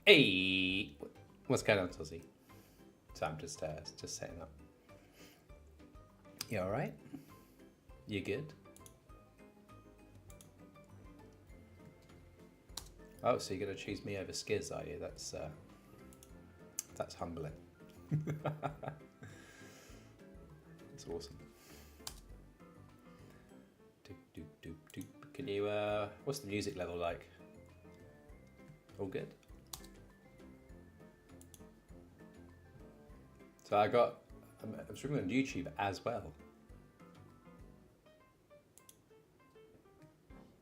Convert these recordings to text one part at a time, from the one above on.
Hey, what's going on, Tozzy? So I'm just setting up. You all right? You good? Oh, so you're gonna choose me over Skiz, are you? That's humbling. That's awesome. Can you? What's the music level like? All good. So I'm streaming on YouTube as well.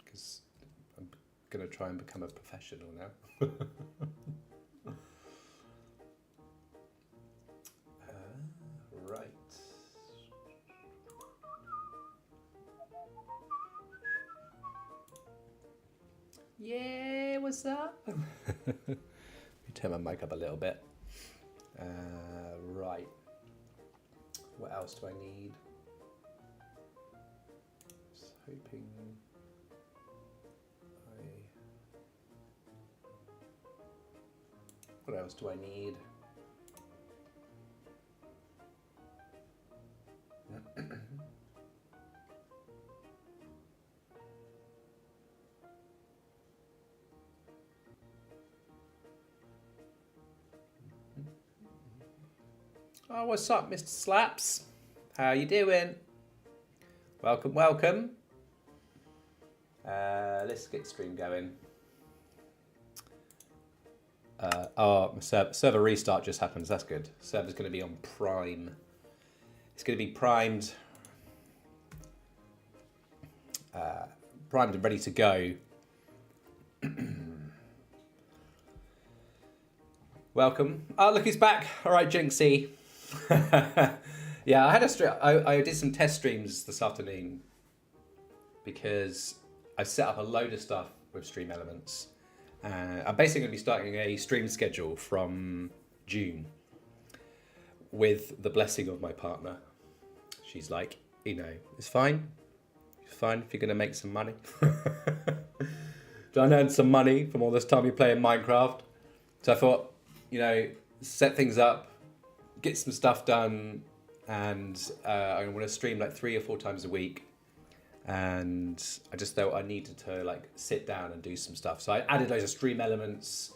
Because I'm going to try and become a professional now. Right. Yeah, what's up? Let me turn my mic up a little bit. Right. What else do I need? Just hoping What else do I need? Oh, what's up, Mr. Slaps? How you doing? Welcome, welcome. Let's get stream going. Server restart just happened. That's good. Server's going to be on Prime. It's going to be primed, primed and ready to go. Welcome. Oh, look, he's back. All right, Jinxie. Yeah, I did some test streams this afternoon because I set up a load of stuff with Stream Elements. I'm basically going to be starting a stream schedule from June with the blessing of my partner. She's like, it's fine. It's fine if you're going to make some money. Don't earn some money from all this time you play in Minecraft. So I thought, set things up, get some stuff done, and I want to stream like 3 or 4 times a week. And I just thought I needed to sit down and do some stuff. So I added loads of Stream Elements,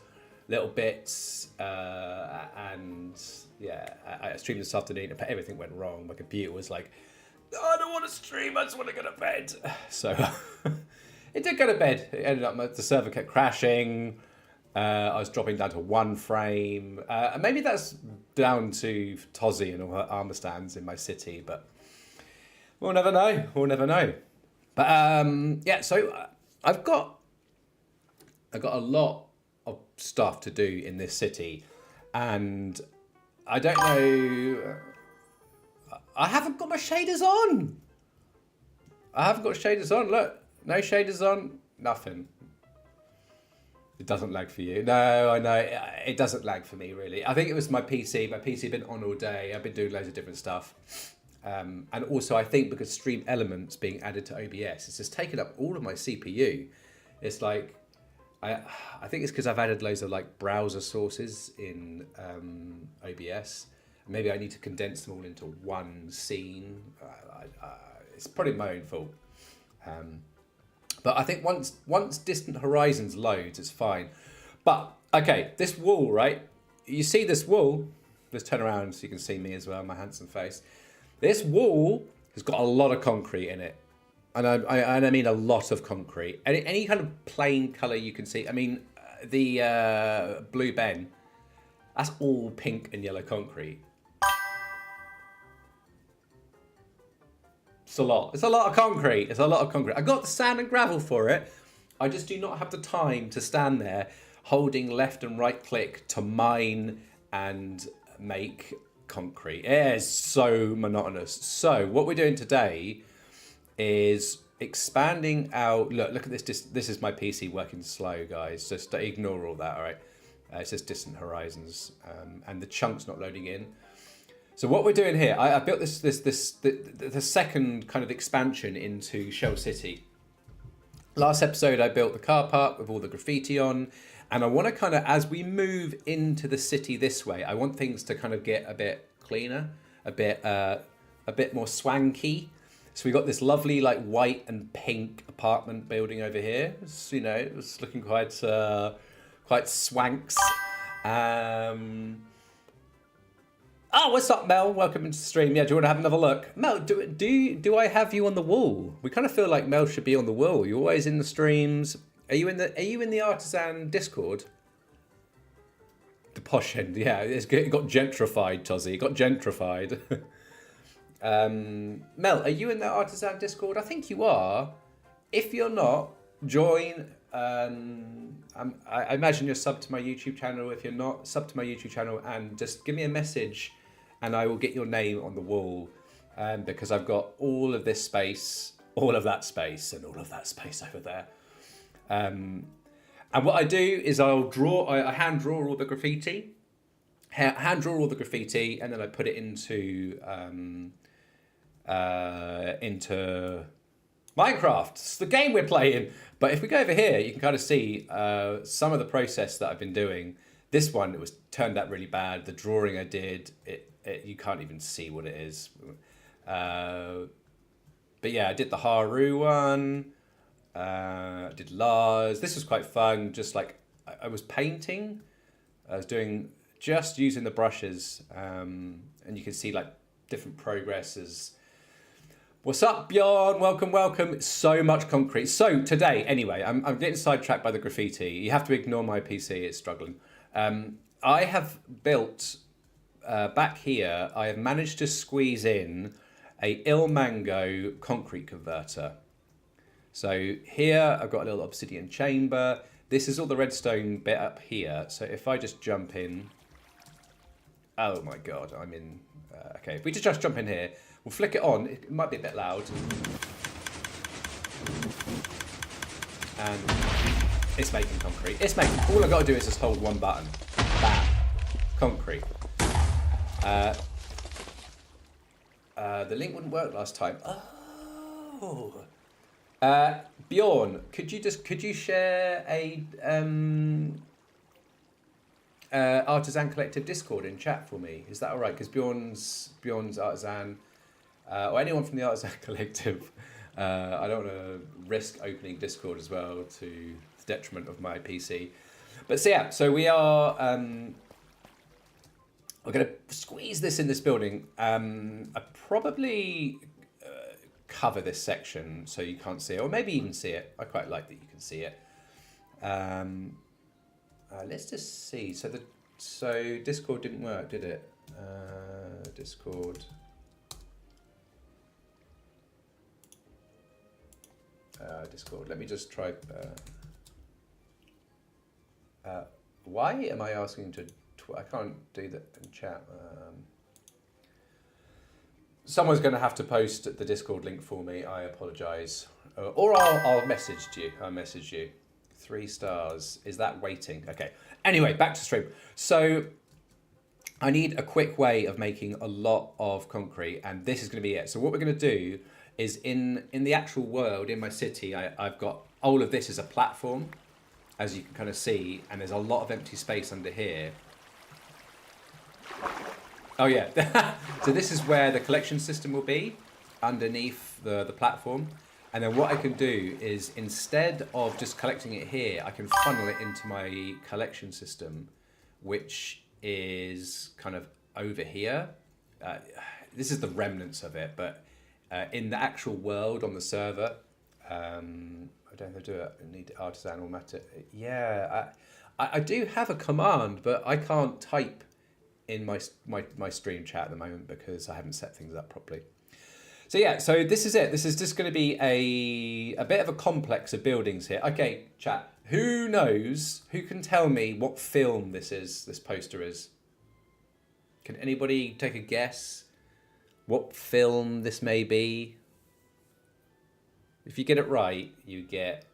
little bits, and yeah, I streamed this afternoon. Everything went wrong. My computer was like, I don't want to stream. I just want to go to bed. So it did go to bed. It ended up the server kept crashing. I was dropping down to 1 frame. Maybe that's down to Tozzy and all her armor stands in my city, but we'll never know. We'll never know. But yeah, so I've got a lot of stuff to do in this city, and I don't know. I haven't got my shaders on. I haven't got shaders on. Look, no shaders on. Nothing. It doesn't lag for you. No, I know. It doesn't lag for me, really. I think it was my PC. My PC been on all day. I've been doing loads of different stuff. And also, I think because Stream Elements being added to OBS, it's just taken up all of my CPU. It's like, I think it's because I've added loads of browser sources in OBS. Maybe I need to condense them all into one scene. It's probably my own fault. But I think once Distant Horizons loads, it's fine. But, okay, this wall, right? You see this wall? Let's turn around so you can see me as well, my handsome face. This wall has got a lot of concrete in it. And I mean a lot of concrete. Any kind of plain colour you can see. I mean, the Blue Ben, that's all pink and yellow concrete. It's a lot. It's a lot of concrete. It's a lot of concrete. I got the sand and gravel for it. I just do not have the time to stand there holding left and right click to mine and make concrete. It is so monotonous. So what we're doing today is expanding out. Look at this. This is my PC working slow, guys. Just ignore all that. All right. It's just Distant Horizons, and the chunk's not loading in. So what we're doing here, I built the second kind of expansion into Shell City. Last episode, I built the car park with all the graffiti on, And I want to kind of, as we move into the city this way, I want things to kind of get a bit cleaner, a bit more swanky. So we got this lovely like white and pink apartment building over here. It's, you know, it's looking quite swanks. Oh, what's up, Mel? Welcome into the stream. Yeah, do you want to have another look? Mel, do I have you on the wall? We kind of feel like Mel should be on the wall. You're always in the streams. Are you in the Artisan Discord? The posh end, yeah. It got gentrified, Tozzy. It got gentrified. Mel, are you in the Artisan Discord? I think you are. If you're not, join. I imagine you're subbed to my YouTube channel. If you're not, sub to my YouTube channel and just give me a message and I will get your name on the wall, because I've got all of this space, all of that space, and all of that space over there. And what I do is I hand draw all the graffiti, and then I put it into Minecraft. It's the game we're playing. But if we go over here, you can kind of see some of the process that I've been doing. This one, it turned out really bad. The drawing I did, you can't even see what it is. But yeah, I did the Haru one. I did Lars. This was quite fun. Just like I was painting. I was just using the brushes. And you can see like different progresses. What's up, Bjorn? Welcome, welcome. It's so much concrete. So today, anyway, I'm getting sidetracked by the graffiti. You have to ignore my PC, it's struggling. I have built, back here, I have managed to squeeze in a Ilmango concrete converter. So here, I've got a little obsidian chamber. This is all the redstone bit up here. So if I just jump in, oh my God, I'm in, okay. If we just jump in here, we'll flick it on. It might be a bit loud. And it's making concrete. All I've got to do is just hold one button. Bam. Concrete. The link wouldn't work last time. Oh. Bjorn, could you share a Artisan Collective Discord in chat for me? Is that all right? Because Bjorn's Artisan, or anyone from the Artisan Collective, I don't want to risk opening Discord as well to the detriment of my PC. But so yeah, so we are. We're going to squeeze this in this building. I probably cover this section so you can't see it, or maybe even see it. I quite like that you can see it. Let's just see. So Discord didn't work, did it? Discord. Discord. Let me just try. Why am I asking to? I can't do that in chat. Someone's going to have to post the Discord link for me. I apologise. Or I'll message you. I'll message you. 3 stars. Is that waiting? Okay. Anyway, back to stream. So I need a quick way of making a lot of concrete, and this is going to be it. So what we're going to do is in the actual world, in my city, I've got all of this as a platform, as you can kind of see, and there's a lot of empty space under here. Oh yeah, so this is where the collection system will be, underneath the platform. And then what I can do is, instead of just collecting it here, I can funnel it into my collection system, which is kind of over here. This is the remnants of it, but in the actual world on the server, I don't know how to do it. I need artisan or matter. Yeah, I do have a command, but I can't type in my stream chat at the moment because I haven't set things up properly. So yeah, so this is it. This is just going to be a bit of a complex of buildings here. Okay, chat. Who knows? Who can tell me what film this is? This poster is. Can anybody take a guess what film this may be? If you get it right, you get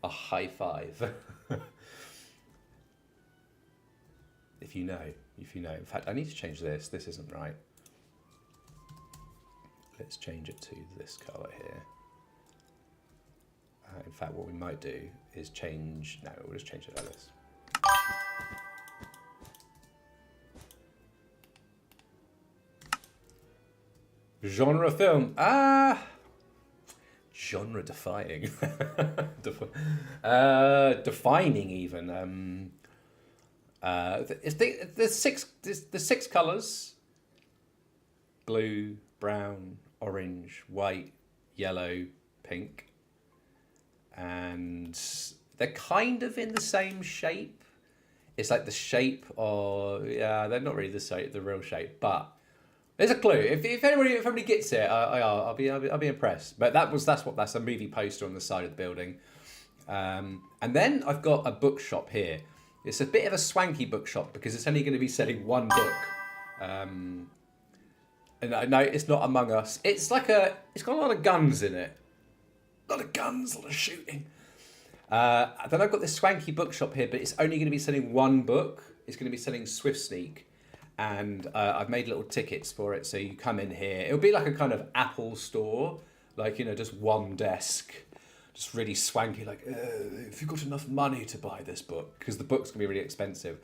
a high five. If you know. In fact, I need to change this. This isn't right. Let's change it to this colour here. In fact, what we might do is change... No, we'll just change it like this. Genre film. Genre defying. Defining even. There's six colours: blue, brown, orange, white, yellow, pink, and they're kind of in the same shape. It's like the shape of, yeah, they're not really the real shape, but there's a clue. If anybody gets it, I'll be impressed. But that's a movie poster on the side of the building. And then I've got a bookshop here. It's a bit of a swanky bookshop because it's only going to be selling one book. And no, it's not Among Us. It's got a lot of guns in it. A lot of guns, a lot of shooting. Then I've got this swanky bookshop here, but it's only going to be selling one book. It's going to be selling Swift Sneak. And I've made little tickets for it. So you come in here. It'll be like a kind of Apple store. Like, just one desk. Just really swanky. Like, if you've got enough money to buy this book. Because the book's going to be really expensive.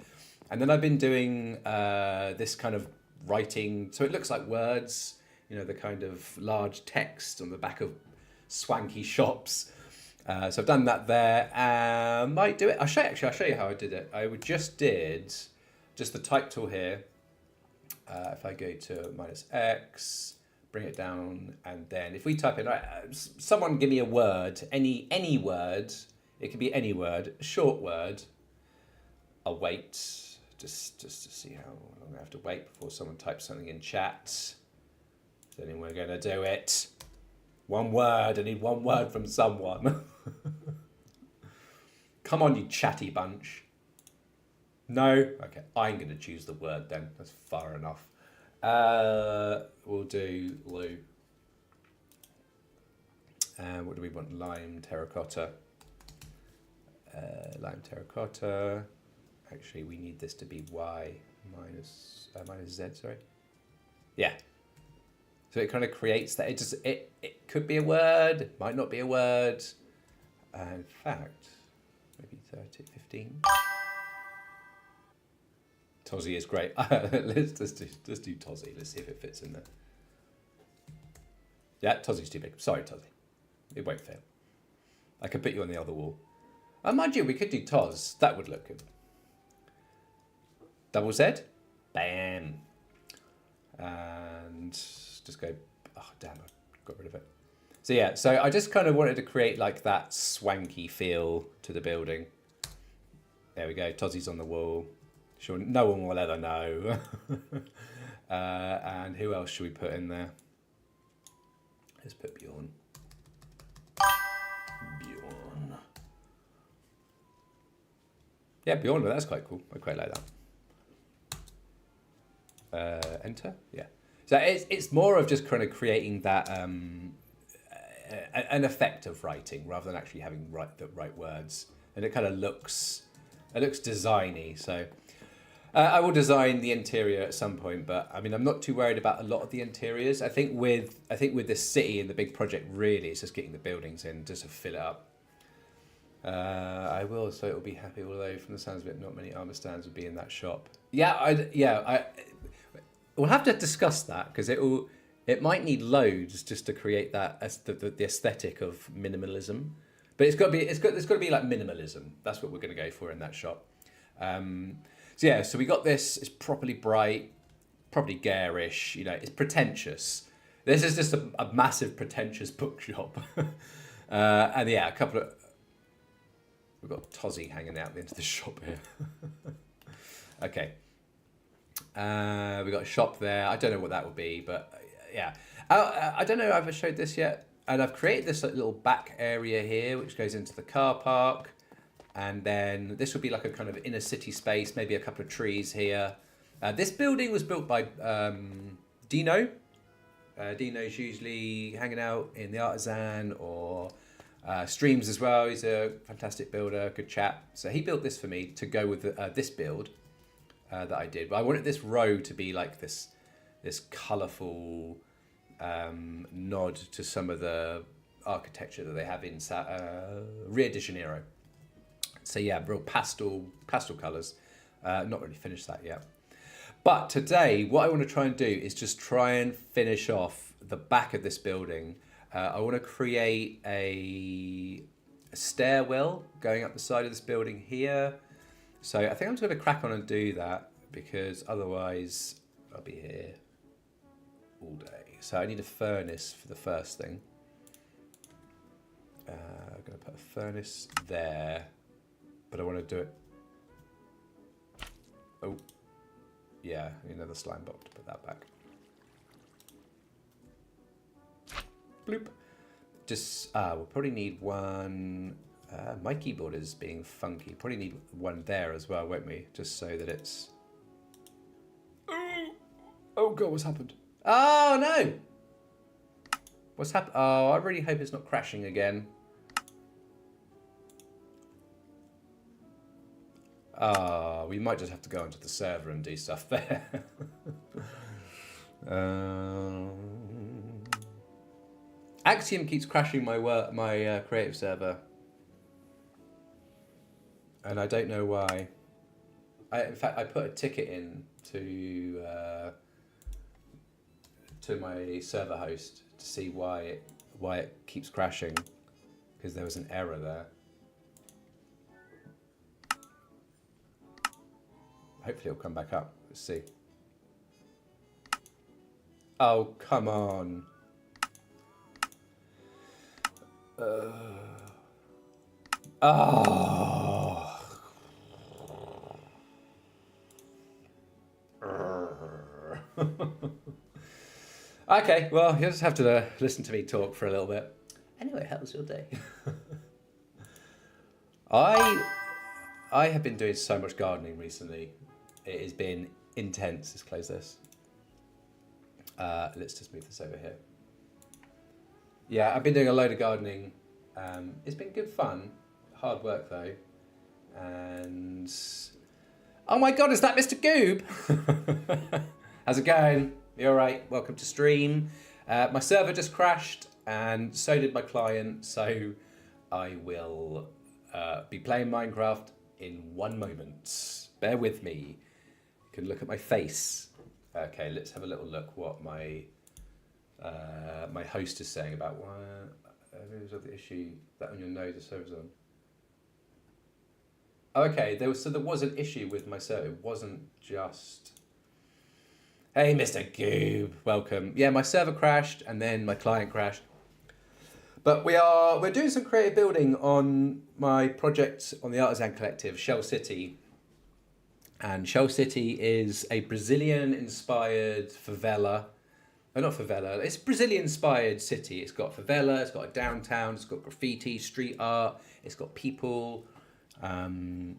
And then I've been doing this kind of writing. So it looks like words. The kind of large text on the back of swanky shops. So I've done that there. Might do it. I'll show you how I did it. I did just the type tool here. If I go to -X, bring it down, and then if we type in, someone give me a word, any word. It can be any word, a short word. I'll wait just to see how long I have to wait before someone types something in chat. Then we're going to do it. One word. I need one word from someone. Come on, you chatty bunch. No? Okay, I'm going to choose the word then. That's far enough. We'll do Lou. What do we want? Lime terracotta. Lime terracotta. Actually, we need this to be Y minus Z, sorry. Yeah. So it kind of creates that. It could be a word, it might not be a word. In fact, maybe 30, 15. Tozzy is great. let's do Tozzy. Let's see if it fits in there. Yeah, Tozzy's too big. Sorry, Tozzy. It won't fit. I could put you on the other wall. Mind you, we could do Toz. That would look good. Double Z. Bam. And just go, oh damn, I got rid of it. So yeah, so I just kind of wanted to create like that swanky feel to the building. There we go, Tozzy's on the wall. Sure, no one will ever know. And who else should we put in there? Let's put Bjorn. Bjorn. Yeah, Bjorn, that's quite cool. I quite like that. Enter, yeah. So it's more of just kind of creating that an effect of writing rather than actually having the right words, and it kind of looks designy. So I will design the interior at some point, but I mean I'm not too worried about a lot of the interiors. I think with this city and the big project, really it's just getting the buildings in just to fill it up. I will, so it'll be happy. Although from the sounds of it, not many armor stands would be in that shop. We'll have to discuss that because it might need loads just to create that the aesthetic of minimalism. But it's got to be like minimalism. That's what we're going to go for in that shop. So we got this. It's properly bright, properly garish. It's pretentious. This is just a massive pretentious bookshop. And yeah, a couple of. We've got Tozzy hanging out into the shop here. Okay. We got a shop there. I don't know what that will be, but yeah. I don't know if I've showed this yet. And I've created this little back area here, which goes into the car park. And then this will be like a kind of inner city space, maybe a couple of trees here. This building was built by Dino. Dino's usually hanging out in the Artisan or streams as well. He's a fantastic builder, good chap. So he built this for me to go with this build. That I did, but I wanted this row to be like this colourful nod to some of the architecture that they have in Rio de Janeiro. So yeah, real pastel colours. Not really finished that yet. But today, what I want to try and do is just try and finish off the back of this building, I want to create a stairwell going up the side of this building here. So I think I'm just going to crack on and do that, because otherwise I'll be here all day. So I need a furnace for the first thing. I'm going to put a furnace there, but I want to do it. Oh, yeah, I need another slime block to put that back. Bloop. Just, we'll probably need one. My keyboard is being funky. Probably need one there as well, won't we? Just so that it's. Oh God, what's happened? Oh no! What's happened? Oh, I really hope it's not crashing again. We might just have to go onto the server and do stuff there. Axiom keeps crashing my creative server, and I don't know why. In fact, I put a ticket in to my server host to see why it keeps crashing, because there was an error there. Hopefully it'll come back up. Let's see. Oh, come on. Oh. Okay, well, you'll just have to listen to me talk for a little bit. Anyway, how was your day? I have been doing so much gardening recently. It has been intense. Let's close this. Let's just move this over here. Yeah, I've been doing a load of gardening. It's been good fun. Hard work though. And oh my God, is that Mr. Goob? How's it going? You all right? Welcome to stream. My server just crashed, and so did my client. So I will be playing Minecraft in 1 moment. Bear with me. You can look at my face. Okay, let's have a little look what my my host is saying about why was the issue that on your nose the server's on. Okay, there was an issue with my server. It wasn't just. Hey, Mr. Goob, welcome. Yeah, my server crashed and then my client crashed. But we're doing some creative building on my project on the Artisan Collective, Shell City. And Shell City is a Brazilian-inspired favela. Oh, not favela. It's a Brazilian-inspired city. It's got favela, it's got a downtown, it's got graffiti, street art, it's got people. And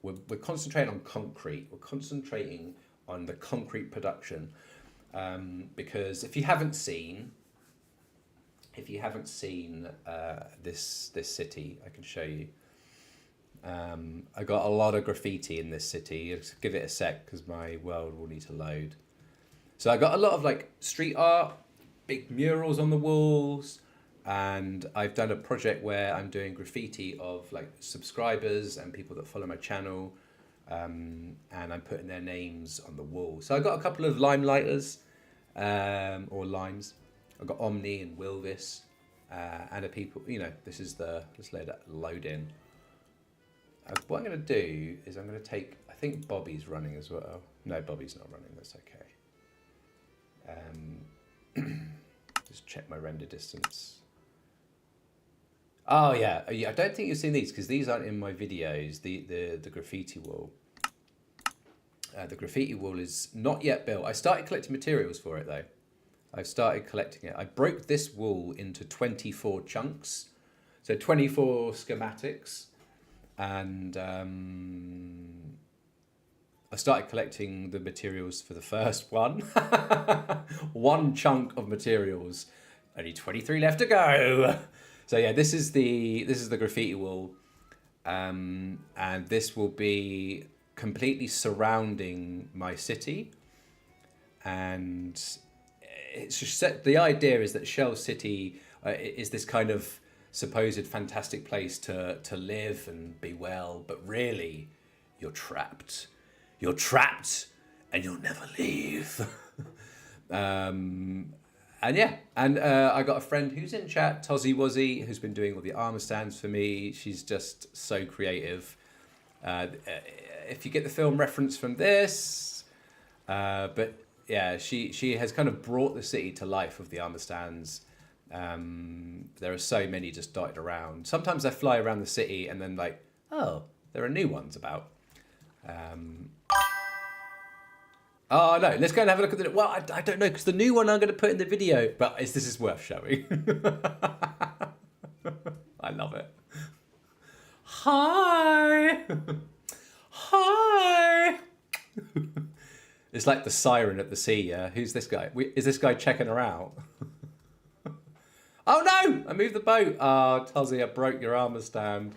we're concentrating on concrete. We're concentrating on the concrete production. Because if you haven't seen this city, I can show you. I got a lot of graffiti in this city. Just give it a sec because my world will need to load. So I got a lot of like street art, big murals on the walls, and I've done a project where I'm doing graffiti of like subscribers and people that follow my channel, and I'm putting their names on the wall. So I got a couple of limelighters, or limes. I've got Omni and Wilvis, and a people. This is let's let that load in. What I'm going to do is I'm going to take, I think Bobby's running as well. No, Bobby's not running, that's okay. Just check my render distance. Oh yeah, I don't think you've seen these because these aren't in my videos, the graffiti wall. The graffiti wall is not yet built. I started collecting materials for it though. I've started collecting it. I broke this wall into 24 chunks. So 24 schematics. And I started collecting the materials for the first one. One chunk of materials, only 23 left to go. So yeah, this is the graffiti wall, and this will be completely surrounding my city. And it's just the idea is that Shell City is this kind of supposed fantastic place to live and be well, but really you're trapped and you'll never leave. And yeah, and I got a friend who's in chat, Tozzy Wazzy, who's been doing all the armor stands for me. She's just so creative. If you get the film reference from this, but yeah, she has kind of brought the city to life with the armor stands. There are so many just dotted around. Sometimes I fly around the city and then like, oh, there are new ones about. Oh no, let's go and have a look at the. Well, I don't know because the new one I'm going to put in the video, but this is worth showing. I love it. Hi, hi. It's like the siren at the sea. Yeah, who's this guy? Is this guy checking her out? Oh no! I moved the boat. Oh, Tozzy, I broke your armor stand.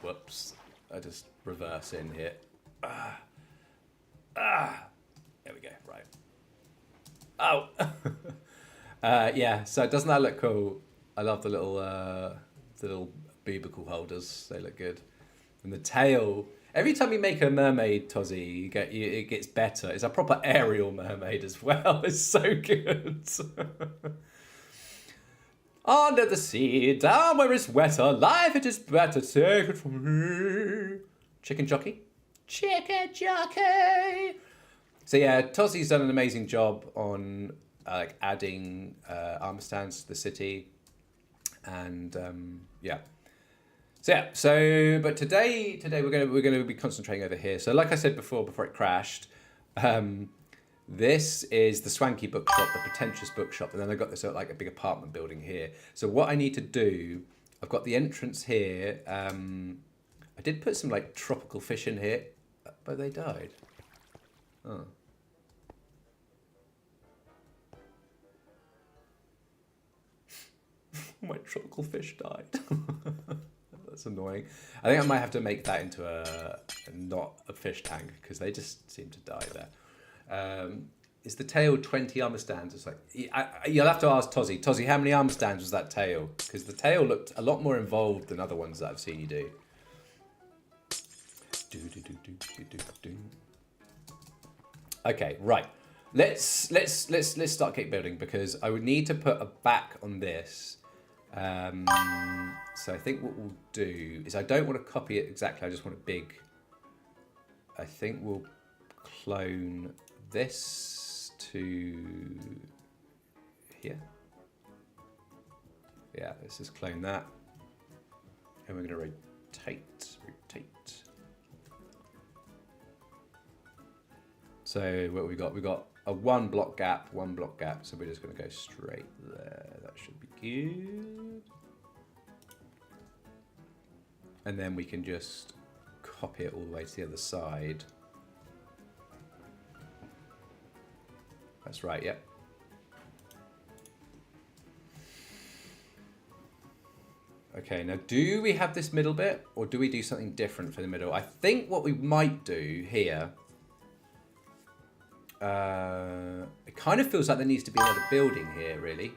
Whoops. I just reverse in here. There we go. Right. Oh. Yeah. So doesn't that look cool? I love the little biblical holders. They look good. And the tail. Every time you make a mermaid, Tozzy, it gets better. It's a proper aerial mermaid as well. It's so good. Under the sea, down where it's wetter, life it is better. Take it from me. Chicken jockey. Chicken jockey. So yeah, Tozzy's done an amazing job on like adding armor stands to the city, and yeah. So yeah, but today we're gonna be concentrating over here. So like I said before it crashed, this is the swanky bookshop, the pretentious bookshop, and then I've got this like a big apartment building here. So what I need to do, I've got the entrance here. I did put some like tropical fish in here, but they died. Oh. My tropical fish died. That's annoying. I think I might have to make that into not a fish tank because they just seem to die there. Is the tail 20 armor stands? It's like you'll have to ask Tozzy. Tozzy, how many armor stands was that tail? Because the tail looked a lot more involved than other ones that I've seen you do. Okay, right. Let's start cake building because I would need to put a back on this. So I think what we'll do is I don't want to copy it exactly. I just want it big. I think we'll clone this to here. Yeah, let's just clone that. And we're going to rotate. So what we got? We got a one block gap. So we're just going to go straight there. That should be good. And then we can just copy it all the way to the other side. That's right, yep. Okay, now do we have this middle bit or do we do something different for the middle? I think what we might do here, it kind of feels like there needs to be another building here, really.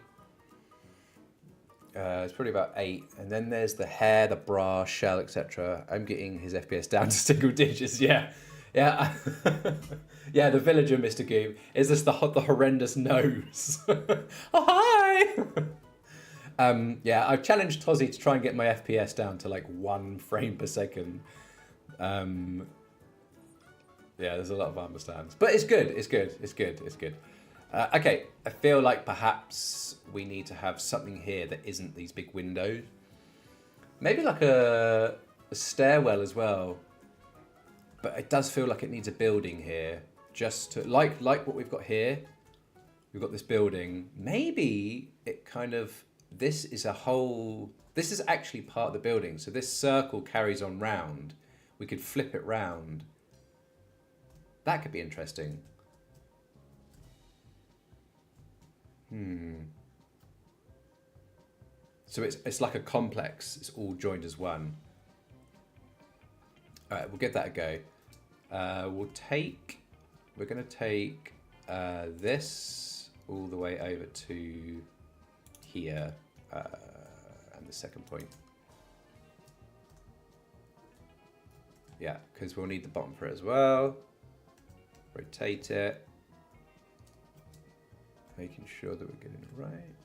It's probably about 8, and then there's the hair, the bra, shell, etc. I'm getting his FPS down to single digits. Yeah. Yeah, the villager, Mr. Goob. Is this the horrendous nose? Oh, hi! Yeah, I've challenged Tozzy to try and get my FPS down to like 1 frame per second. Yeah, there's a lot of armor stands. But it's good. Okay, I feel like perhaps we need to have something here that isn't these big windows. Maybe like a stairwell as well. But it does feel like it needs a building here. Just to, like what we've got here. We've got this building. Maybe it kind of, this is actually part of the building. So this circle carries on round. We could flip it round. That could be interesting. So it's like a complex. It's all joined as one. All right, we'll give that a go. We're going to take this all the way over to here, and the second point. Yeah, because we'll need the bottom for it as well. Rotate it. Making sure that we're getting it right.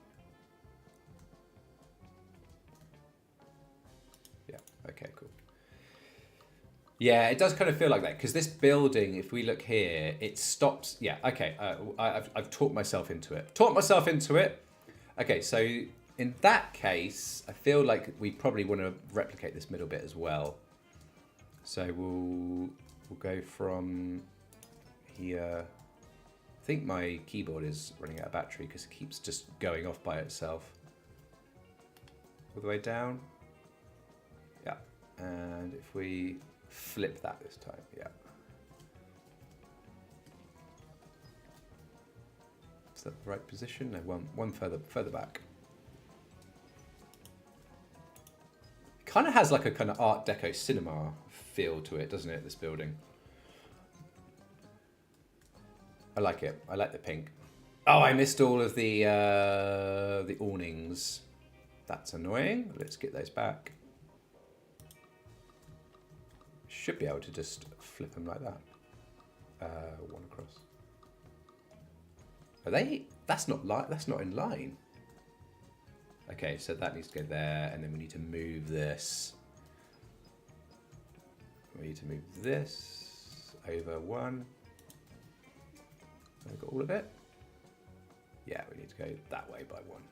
Yeah, okay, cool. Yeah, it does kind of feel like that because this building, if we look here, it stops. Yeah, okay. I've talked myself into it. Okay, so in that case, I feel like we probably want to replicate this middle bit as well. So we'll go from here. I think my keyboard is running out of battery because it keeps just going off by itself. All the way down. Yeah, and if we flip that this time, yeah. Is that the right position? No, one further back. It kind of has like a kind of Art Deco cinema feel to it, doesn't it, this building? I like it. I like the pink. Oh, I missed all of the awnings. That's annoying. Let's get those back. Should be able to just flip them like that. One across. Are they? That's not in line. Okay, so that needs to go there, and then we need to move this. We need to move this over one. I've got all of it. Yeah, we need to go that way by one.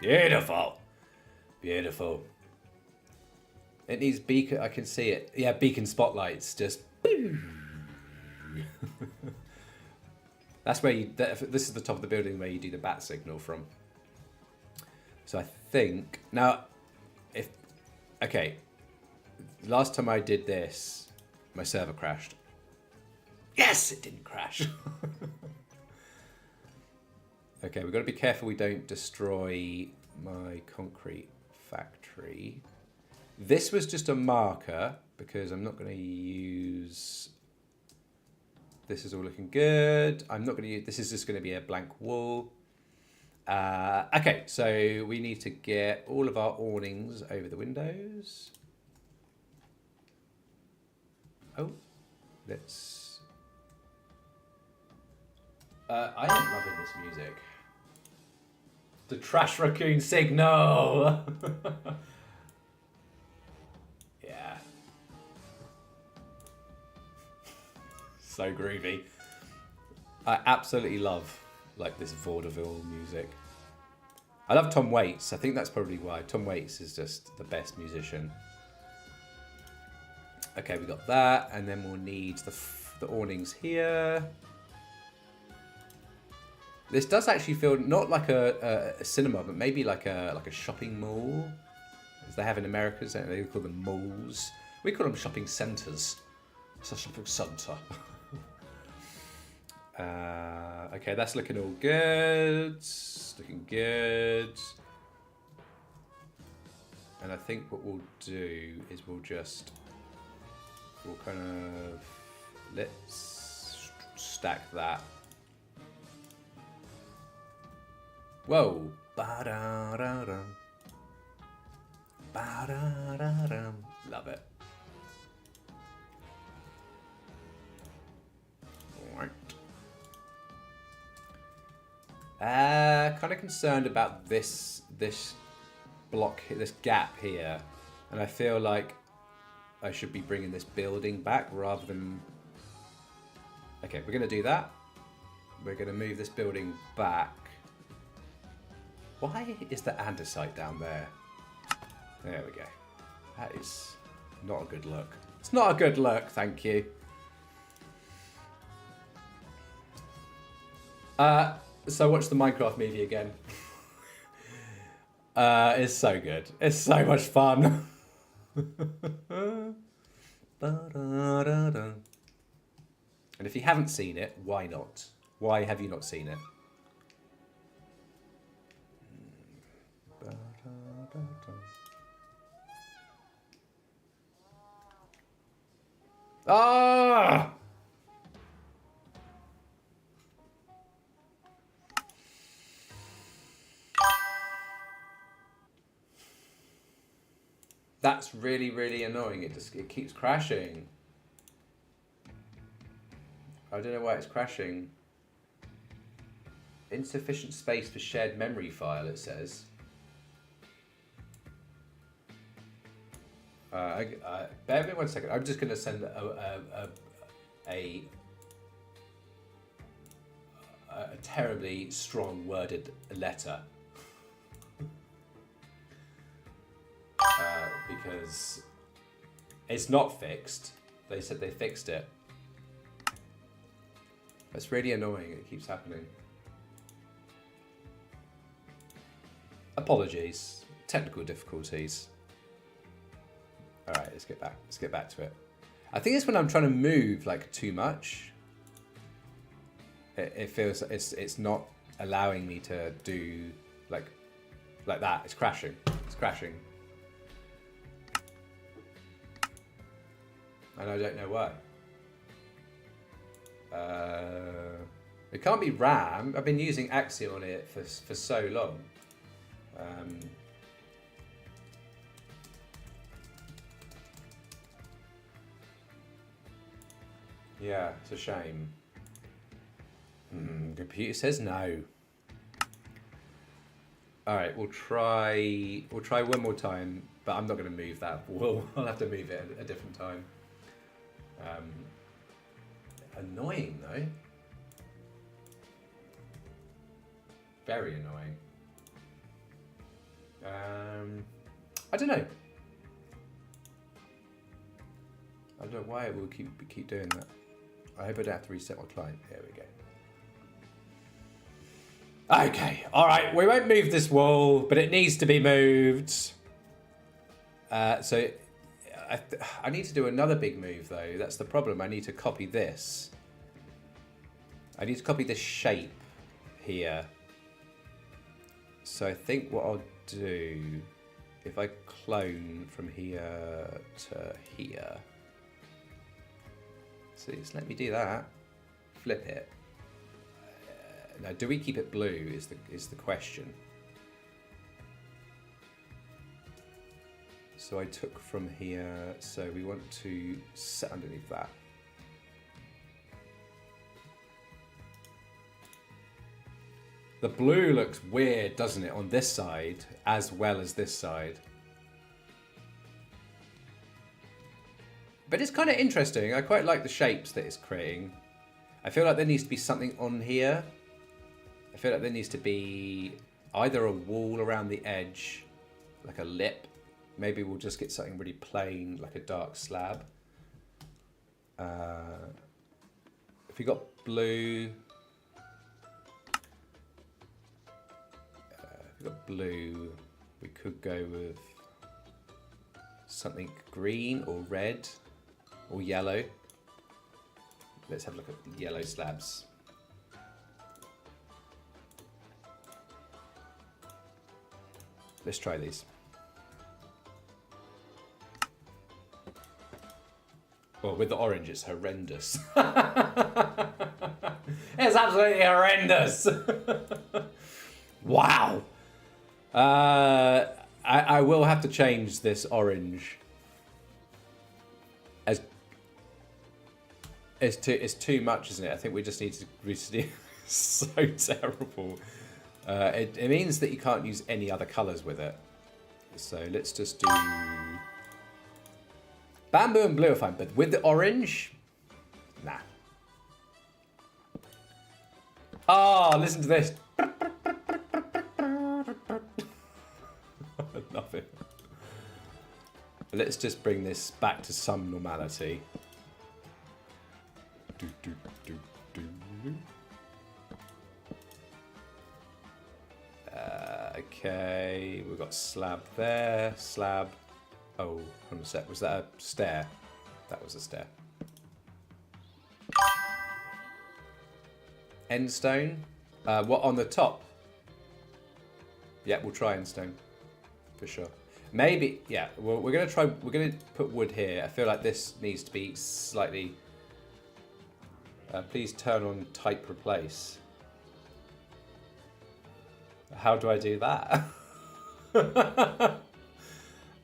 Beautiful. Beautiful. It needs beacon. I can see it. Yeah, beacon spotlights. Just. That's where you. This is the top of the building where you do the bat signal from. So I think now, if okay, last time I did this, my server crashed. Yes, it didn't crash. Okay, we've got to be careful we don't destroy my concrete factory. This was just a marker because I'm not going to use... This is all looking good. I'm not going to use... This is just going to be a blank wall. Okay, so we need to get all of our awnings over the windows. Oh, let's... I am loving this music. The trash raccoon signal! Yeah. So groovy. I absolutely love like this vaudeville music. I love Tom Waits. I think that's probably why. Tom Waits is just the best musician. Okay, we got that, and then we'll need the awnings here. This does actually feel not like a cinema, but maybe like a shopping mall, as they have in America. They call them malls. We call them shopping centres. It's a shopping centre. Okay, that's looking all good. Looking good. And I think what we'll do is we'll kind of let's stack that. Whoa. Ba-da-da-dum. Ba-da-da-dum. Love it. Right. Kind of concerned about this block, this gap here, and I feel like I should be bringing this building back rather than. Okay, we're gonna do that. We're gonna move this building back. Why is the andesite down there? There we go. That is not a good look. It's not a good look, thank you. So watch the Minecraft movie again. It's so good. It's so much fun. And if you haven't seen it, why not? Why have you not seen it? Ah! That's really, really annoying. It keeps crashing. I don't know why it's crashing. Insufficient space for shared memory file, it says. Bear with me 1 second. I'm just going to send a terribly strong worded letter. Because it's not fixed. They said they fixed it. That's really annoying. It keeps happening. Apologies. Technical difficulties. All right, let's get back. Let's get back to it. I think it's when I'm trying to move like too much. It feels it's not allowing me to do like that. It's crashing. It's crashing. And I don't know why. It can't be RAM. I've been using Axiom on it for so long. Yeah, it's a shame. Computer says no. All right, we'll try one more time, but I'm not going to move that. I'll have to move it at a different time. Annoying though. Very annoying. I don't know. I don't know why it will keep doing that. I hope I don't have to reset my client. Here we go. Okay, all right. We won't move this wall, but it needs to be moved. So I need to do another big move though. That's the problem. I need to copy this. I need to copy this shape here. So I think what I'll do, if I clone from here to here. So just let me do that. Flip it. Now, do we keep it blue is the question. So I took from here, so we want to set underneath that. The blue looks weird, doesn't it, on this side as well as this side. But it's kind of interesting. I quite like the shapes that it's creating. I feel like there needs to be something on here. I feel like there needs to be either a wall around the edge, like a lip. Maybe we'll just get something really plain, like a dark slab. If we got blue, we could go with something green or red or yellow. Let's have a look at the yellow slabs. Let's try these. Well, with the orange, it's horrendous. It's absolutely horrendous. Wow. I will have to change this orange. It's too much, isn't it? I think we just need to. It's so terrible. It means that you can't use any other colours with it. So let's just do bamboo and blue are fine, but with the orange, nah. Oh, listen to this. Nothing. Let's just bring this back to some normality. Okay, we've got slab there, slab. Oh, hold on a sec. Was that a stair? That was a stair. End stone. What on the top? Yeah, we'll try end stone for sure. Maybe, yeah. Well, we're gonna try. We're gonna put wood here. I feel like this needs to be slightly. Please turn on type replace. How do I do that?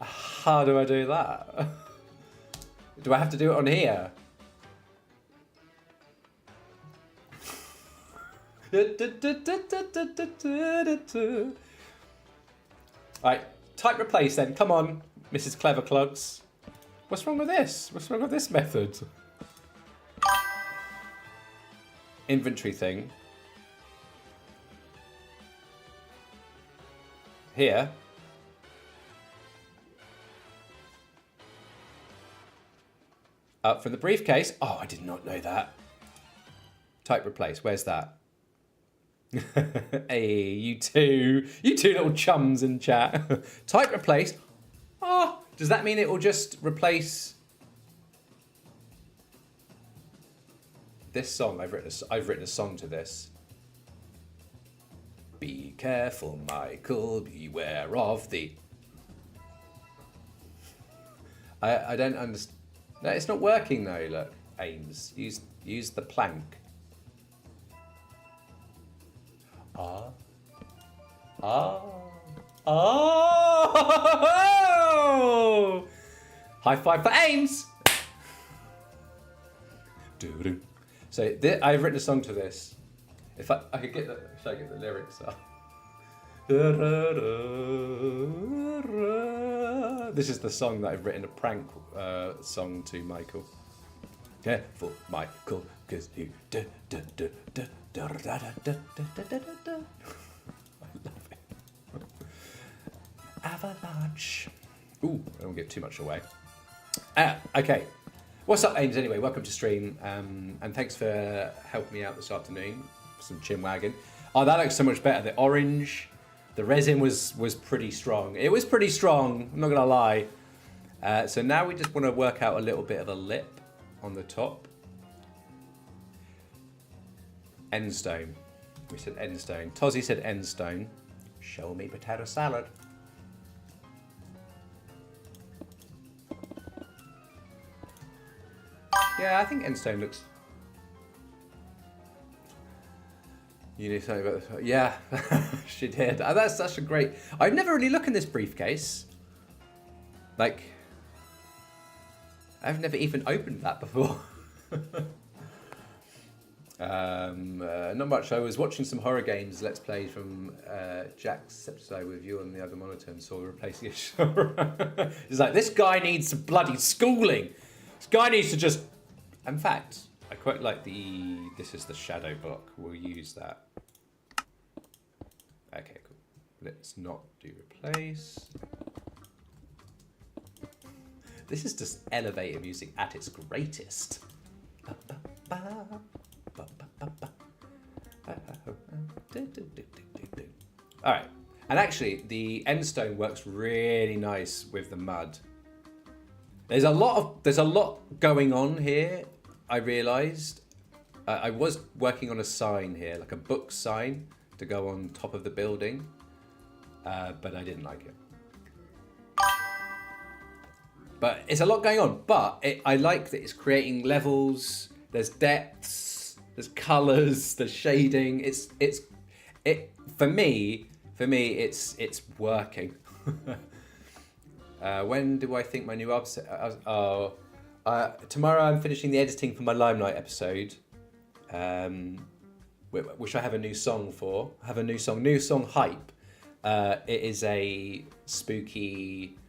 How do I do that? Do I have to do it on here? Alright, type replace then. Come on, Mrs. Clever Clugs. What's wrong with this? What's wrong with this method? Inventory thing. Here. Up from the briefcase. Oh, I did not know that. Type replace. Where's that? Hey, you two little chums in chat. Type replace. Oh, does that mean it will just replace this song? I've written a song to this. Be careful, Michael. Beware of the. I don't understand. No, it's not working though. Look, Ames. Use the plank. Oh! High five for Ames! So I've written a song to this. If I could get the lyrics up. This is the song that I've written a prank song to Michael. Careful, Michael, because you. I love it. Avalanche. Ooh, I don't get too much away. Okay. What's up, Ames? Anyway, welcome to stream, and thanks for helping me out this afternoon. Some chin wagging. Oh, that looks so much better. The orange, the resin was pretty strong. It was pretty strong. I'm not gonna lie. So now we just want to work out a little bit of a lip on the top. Endstone. We said endstone. Tozzy said endstone. Show me potato salad. Yeah, I think endstone looks. You need something about the. Yeah, she did. That's such a great. I've never really looked in this briefcase. Like, I've never even opened that before. Not much. I was watching some horror games Let's Play from Jacksepticeye with you on the other monitor and saw replacing it. He's like, this guy needs some bloody schooling. This guy needs to just. In fact, I quite like the. This is the shadow block. We'll use that. Okay, cool. Let's not do replace. This is just elevator music at its greatest. All right, and actually, the endstone works really nice with the mud. There's a lot going on here. I realised I was working on a sign here, like a book sign to go on top of the building, but I didn't like it. But it's a lot going on. But I like that it's creating levels. There's depths. There's colours. There's shading. For me. It's working. When do I think my new tomorrow I'm finishing the editing for my Limelight episode, which I have a new song for. I have a new song Hype. It is a spooky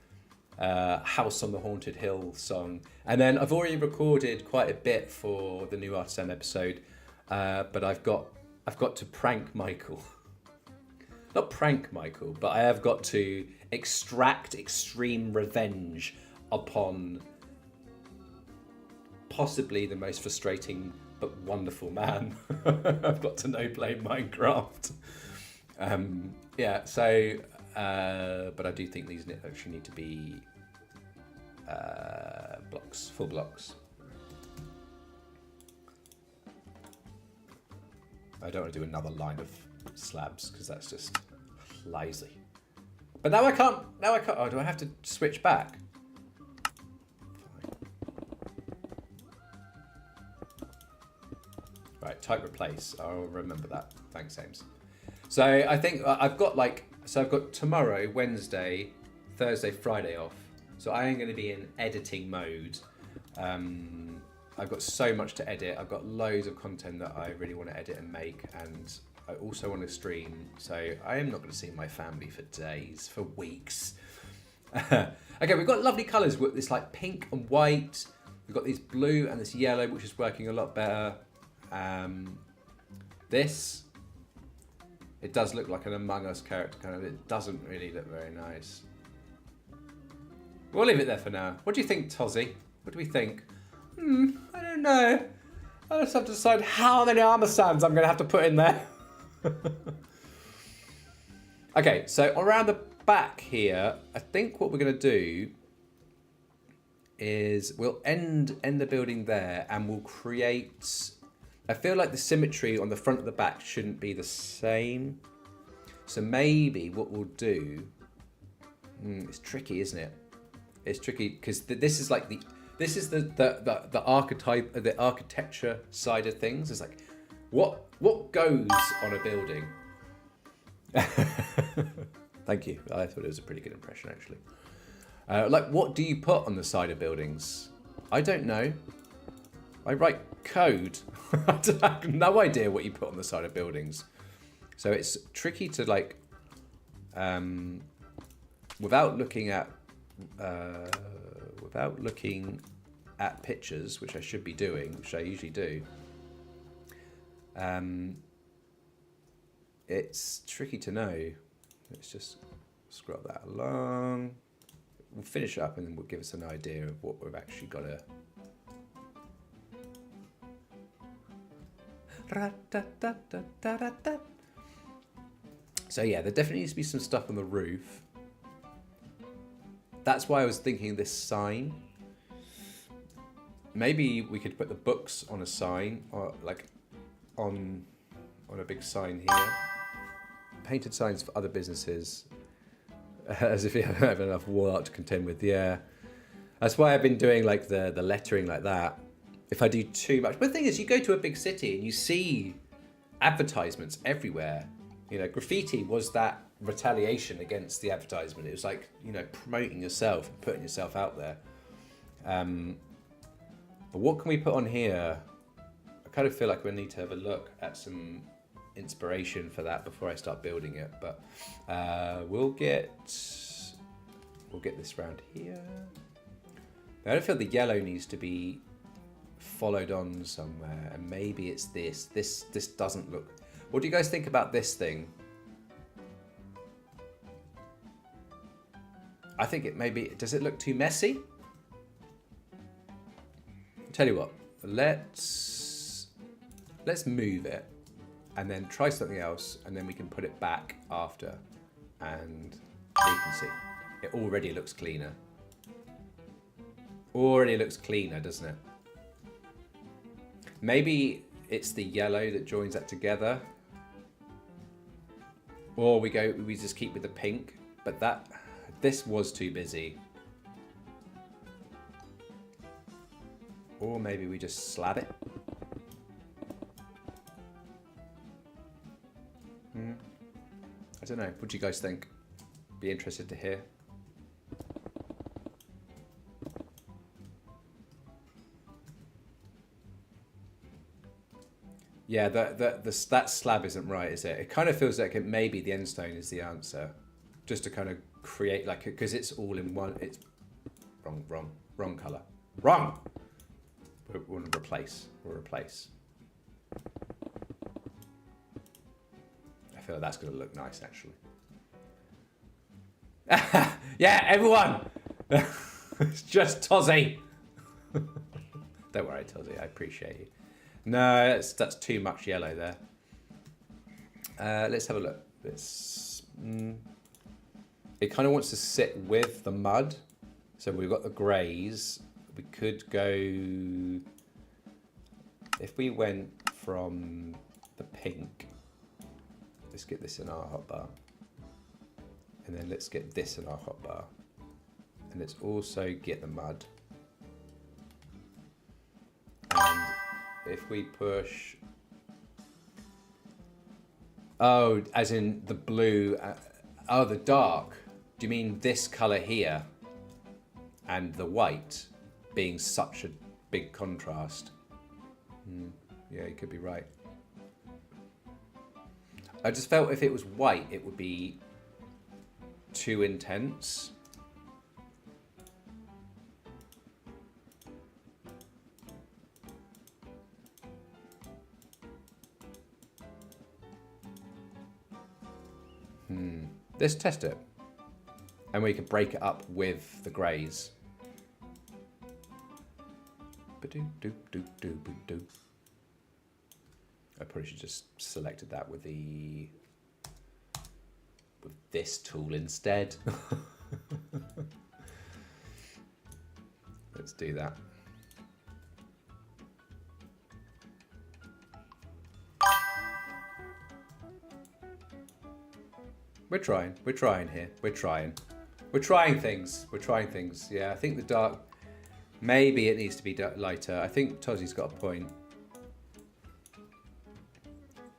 House on the Haunted Hill song. And then I've already recorded quite a bit for the new Artisan episode, but I've got to prank Michael. Not prank Michael, but I have got to extract extreme revenge upon possibly the most frustrating but wonderful man I've got to know playing Minecraft. But I do think these actually need to be blocks, full blocks. I don't want to do another line of slabs because that's just lazy. But now I can't. Oh, do I have to switch back? Fine. Right, type replace. I'll remember that. Thanks, Ames. So I think I've got tomorrow, Wednesday, Thursday, Friday off. So I am going to be in editing mode. I've got so much to edit. I've got loads of content that I really want to edit and make, and I also want to stream, so I am not going to see my family for days, for weeks. Okay, we've got lovely colours. With this like pink and white. We've got this blue and this yellow, which is working a lot better. This, it does look like an Among Us character kind of. It doesn't really look very nice. We'll leave it there for now. What do you think, Tozzy? What do we think? I don't know. I just have to decide how many armor stands I'm going to have to put in there. Okay, so around the back here, I think what we're going to do is we'll end the building there and we'll create... I feel like the symmetry on the front and the back shouldn't be the same. So maybe what we'll do... it's tricky, isn't it? It's tricky because this is like the archetype, the architecture side of things. It's like what goes on a building. Thank you. I thought it was a pretty good impression actually. Like what do you put on the side of buildings? I don't know. I write code. I have no idea what you put on the side of buildings. So it's tricky to like without looking at pictures, which I should be doing, which I usually do. It's tricky to know. Let's just scroll that along. We'll finish up and then we'll give us an idea of what we've actually got to. So yeah, there definitely needs to be some stuff on the roof. That's why I was thinking this sign. Maybe we could put the books on a sign, or like on a big sign here. Painted signs for other businesses, as if you don't have enough wall art to contend with. Yeah, that's why I've been doing like the lettering like that. If I do too much, but the thing is, you go to a big city and you see advertisements everywhere. You know, graffiti was that retaliation against the advertisement. It was like, you know, promoting yourself and putting yourself out there. But what can we put on here? I kind of feel like we need to have a look at some inspiration for that before I start building it. But we'll get this round here. I don't feel the yellow needs to be followed on somewhere, and maybe it's this. This doesn't look. What do you guys think about this thing? I think it maybe, does it look too messy? I'll tell you what, let's move it and then try something else, and then we can put it back after, and you can see it already looks cleaner. Already looks cleaner, doesn't it? Maybe it's the yellow that joins that together. Or we just keep with the pink, but this was too busy. Or maybe we just slab it. I don't know. What do you guys think? Be interested to hear. Yeah, that slab isn't right, is it? It kind of feels like maybe the end stone is the answer, just to kind of create like, because it's all in one. It's wrong color. Wrong. We'll replace. I feel like that's going to look nice, actually. Yeah, everyone. It's just Tozzy. Don't worry, Tozzy. I appreciate you. No, that's too much yellow there. Let's have a look. It kind of wants to sit with the mud. So we've got the greys. We could go... If we went from the pink, let's get this in our hotbar. And then let's get this in our hotbar. And let's also get the mud. And if we push... Oh, as in the blue... oh, the dark. Do you mean this colour here? And the white being such a big contrast? Yeah, you could be right. I just felt if it was white, it would be too intense. Let's test it. And we can break it up with the greys. I probably should just selected that with this tool instead. Let's do that. We're trying here. We're trying things. Yeah, I think the dark, maybe it needs to be lighter. I think Tozzy's got a point.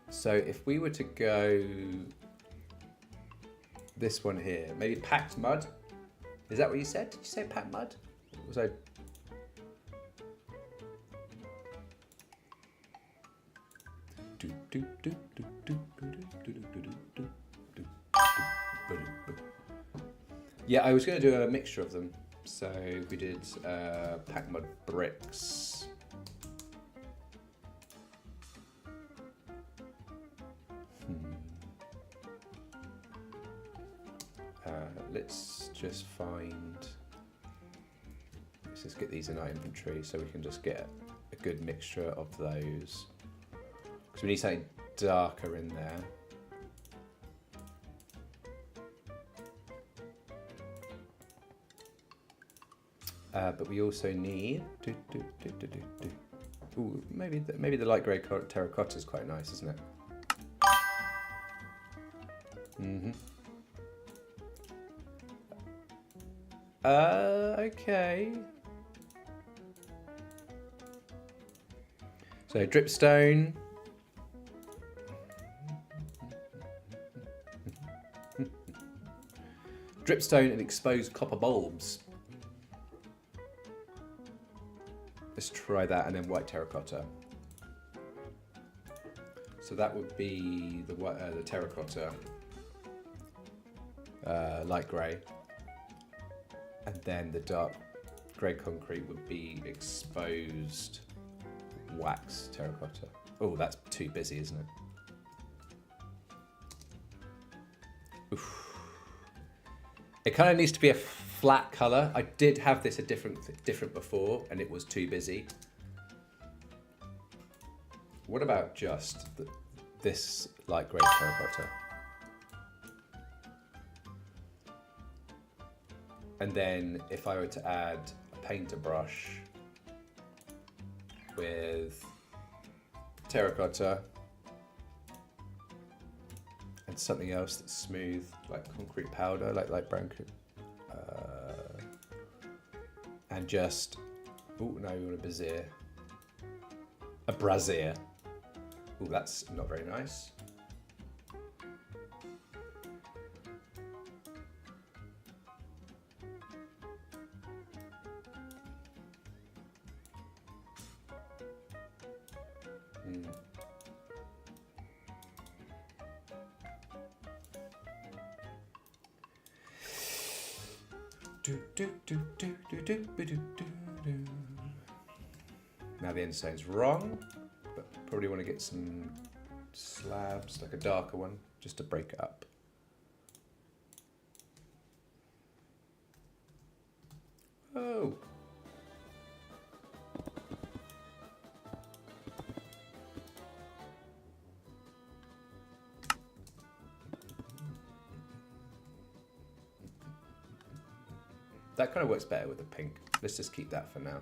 So if we were to go this one here, maybe packed mud. Is that what you said? Did you say packed mud? Was I? Yeah, I was going to do a mixture of them. So we did packed mud bricks. Let's just find. Let's just get these in our inventory so we can just get a good mixture of those. Because we need something darker in there. But we also need. Ooh, maybe the light grey terracotta is quite nice, isn't it? Okay. So dripstone. Dripstone and exposed copper bulbs. Let's try that, and then white terracotta. So that would be the terracotta, light grey, and then the dark grey concrete would be exposed wax terracotta. Oh, that's too busy, isn't it? Oof. It kind of needs to be a flat colour. I did have this a different before, and it was too busy. What about just this light grey terracotta? And then if I were to add a painter brush with terracotta and something else that's smooth, like concrete powder, like brown, and just, oh no, we want a brazier. A brazier. Oh, that's not very nice. Now the endstone's wrong, but probably want to get some slabs, like a darker one, just to break it up. Oh. That kind of works better with the pink. Let's just keep that for now.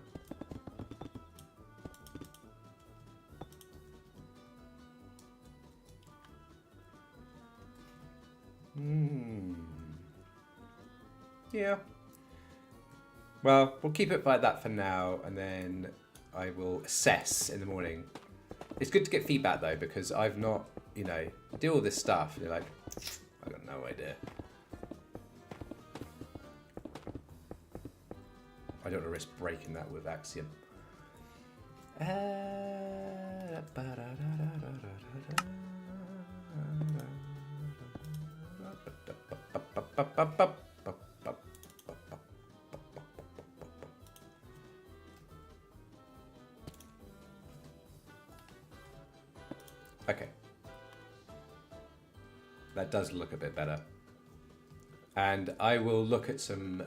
Yeah. Well, we'll keep it by that for now, and then I will assess in the morning. It's good to get feedback though, because I've not, do all this stuff, and you're like, I got no idea. I don't want to risk breaking that with Axiom. Okay. That does look a bit better. And I will look at some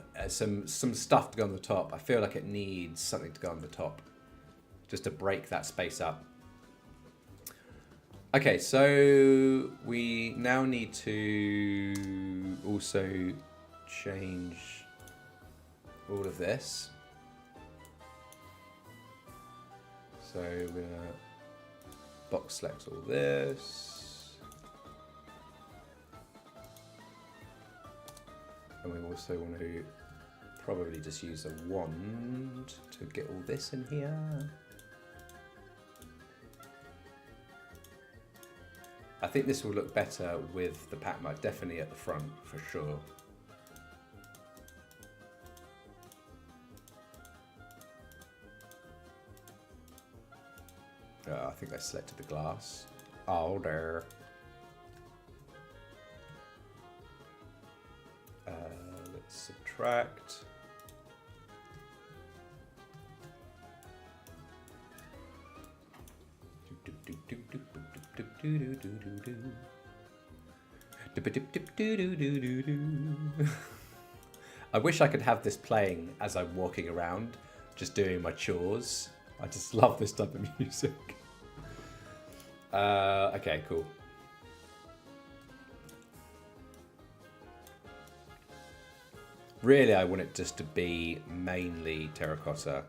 stuff to go on the top. I feel like it needs something to go on the top, just to break that space up. Okay, so we now need to also change all of this. So we're gonna box select all this. And we also want to probably just use a wand to get all this in here. I think this will look better with the pack mark, definitely at the front for sure. I think I selected the glass. Oh, there. Let's subtract. I wish I could have this playing as I'm walking around, just doing my chores. I just love this type of music. Okay, cool. Really, I want it just to be mainly terracotta.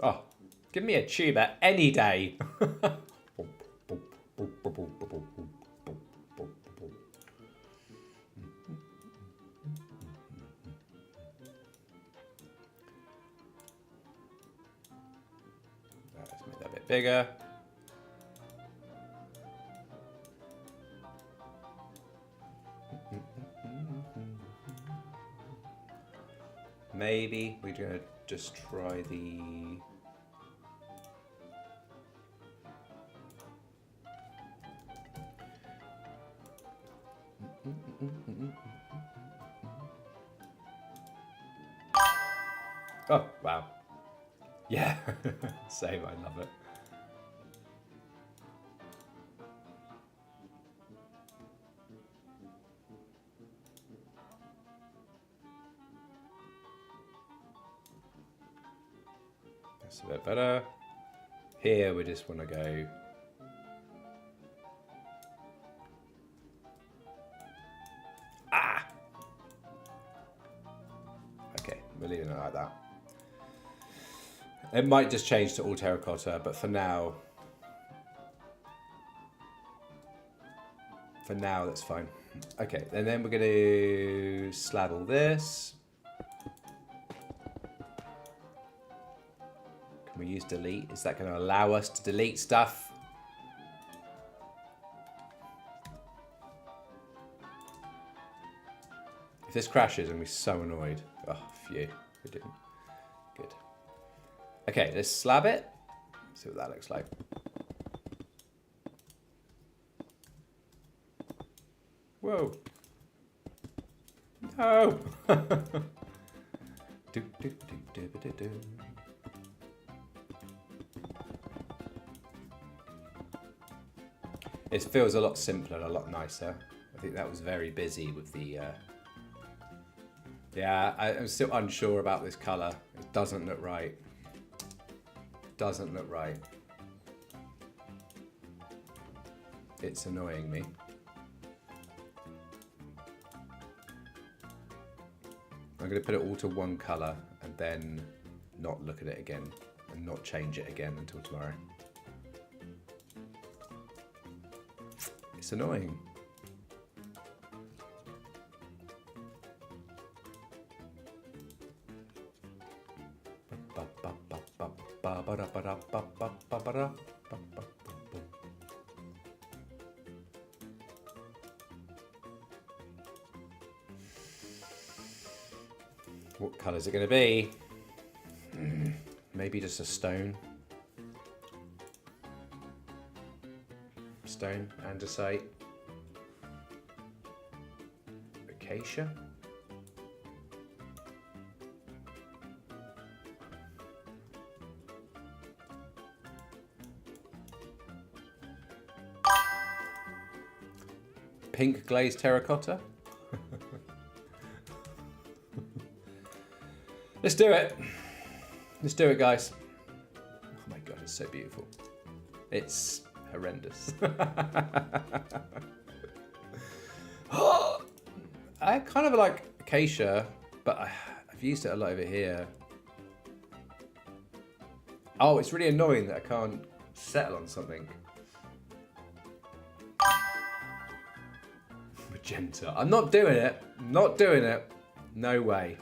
Oh, give me a tuba any day. Let's make that a bit bigger. Maybe we're going to just try the... Oh, wow. Yeah, same, I love it. That's a bit better. Here we just want to go... Ah! Okay, we're leaving it like that. It might just change to all terracotta, but for now, that's fine. Okay, and then we're going to slab all this. Can we use delete? Is that going to allow us to delete stuff? If this crashes, I'm going to be so annoyed. Oh, phew, we didn't. Good. Okay, let's slab it. See what that looks like. Whoa. No. It feels a lot simpler and a lot nicer. I think that was very busy with the... Yeah, I'm still unsure about this colour. It doesn't look right. Doesn't look right. It's annoying me. I'm going to put it all to one colour and then not look at it again and not change it again until tomorrow. It's annoying. What colour is it going to be? Maybe just a stone. Stone, andesite. Acacia. Pink glazed terracotta. Let's do it. Let's do it, guys. Oh my god, it's so beautiful. It's horrendous. I kind of like acacia, but I've used it a lot over here. Oh, it's really annoying that I can't settle on something. Magenta. I'm not doing it. Not doing it. No way.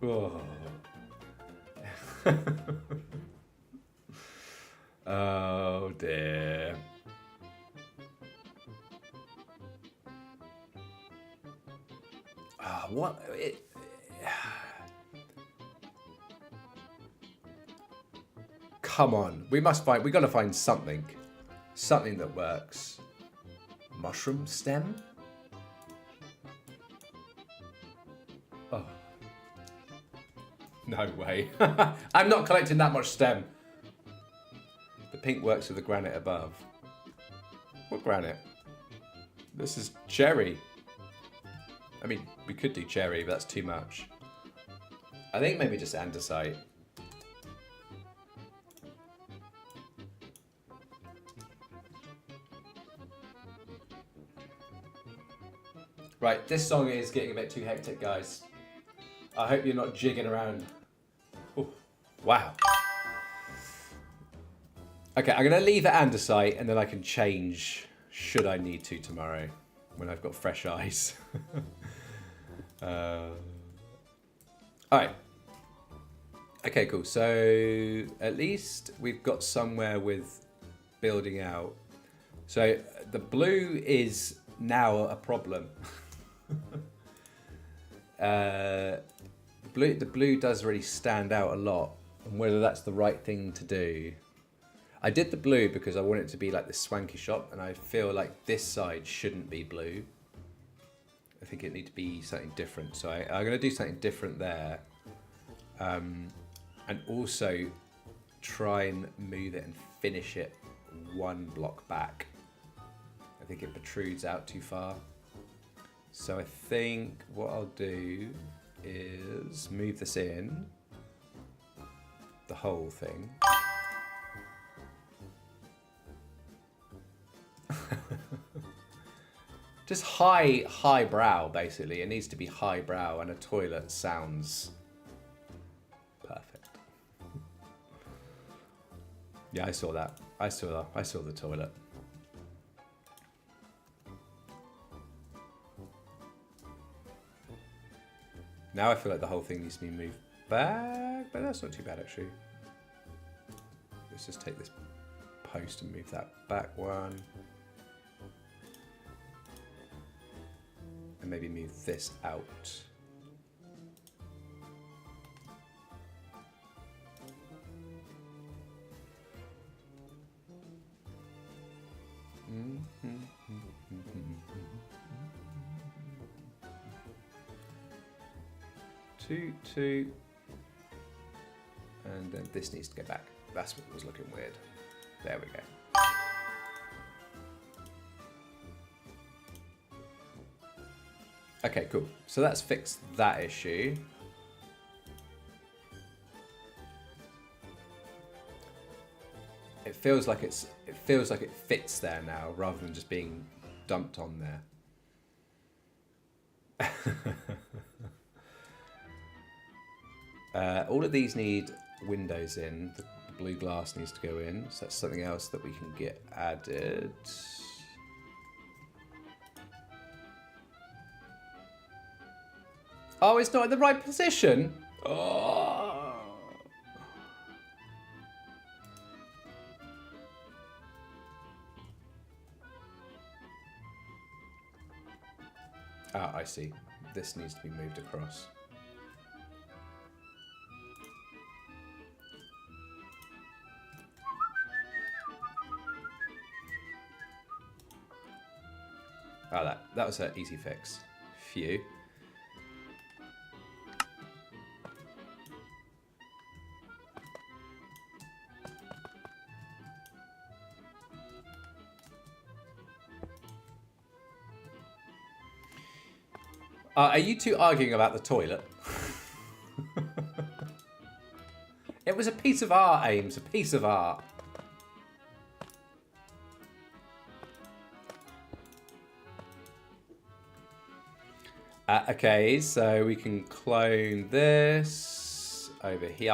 Oh. Oh dear. What? Come on. We gotta find something. Something that works. Mushroom stem? Oh. No way. I'm not collecting that much stem. The pink works with the granite above. What granite? This is cherry. I mean, we could do cherry, but that's too much. I think maybe just andesite. Right, this song is getting a bit too hectic, guys. I hope you're not jigging around. Ooh, wow. Okay, I'm going to leave it andesite and then I can change should I need to tomorrow when I've got fresh eyes. Alright. Okay, cool. So at least we've got somewhere with building out. So the blue is now a problem. The blue does really stand out a lot, and whether that's the right thing to do. I did the blue because I want it to be like this swanky shop, and I feel like this side shouldn't be blue. I think it needs to be something different, so I'm going to do something different there, and also try and move it and finish it one block back. I think it protrudes out too far. So I think what I'll do is move this in, the whole thing. Just high brow, basically. It needs to be high brow, and a toilet sounds perfect. Yeah, I saw that. I saw the toilet. Now I feel like the whole thing needs to be moved back, but that's not too bad actually. Let's just take this post and move that back one. And maybe move this out. Two. And then this needs to go back. That's what was looking weird. There we go. Okay, cool. So that's fixed that issue. It feels like it fits there now rather than just being dumped on there. All of these need windows in. The blue glass needs to go in, so that's something else that we can get added. Oh, it's not in the right position. Oh. Ah, I see. This needs to be moved across. Oh, that was an easy fix. Phew. Are you two arguing about the toilet? It was a piece of art, Ames. A piece of art. Okay, so we can clone this over here,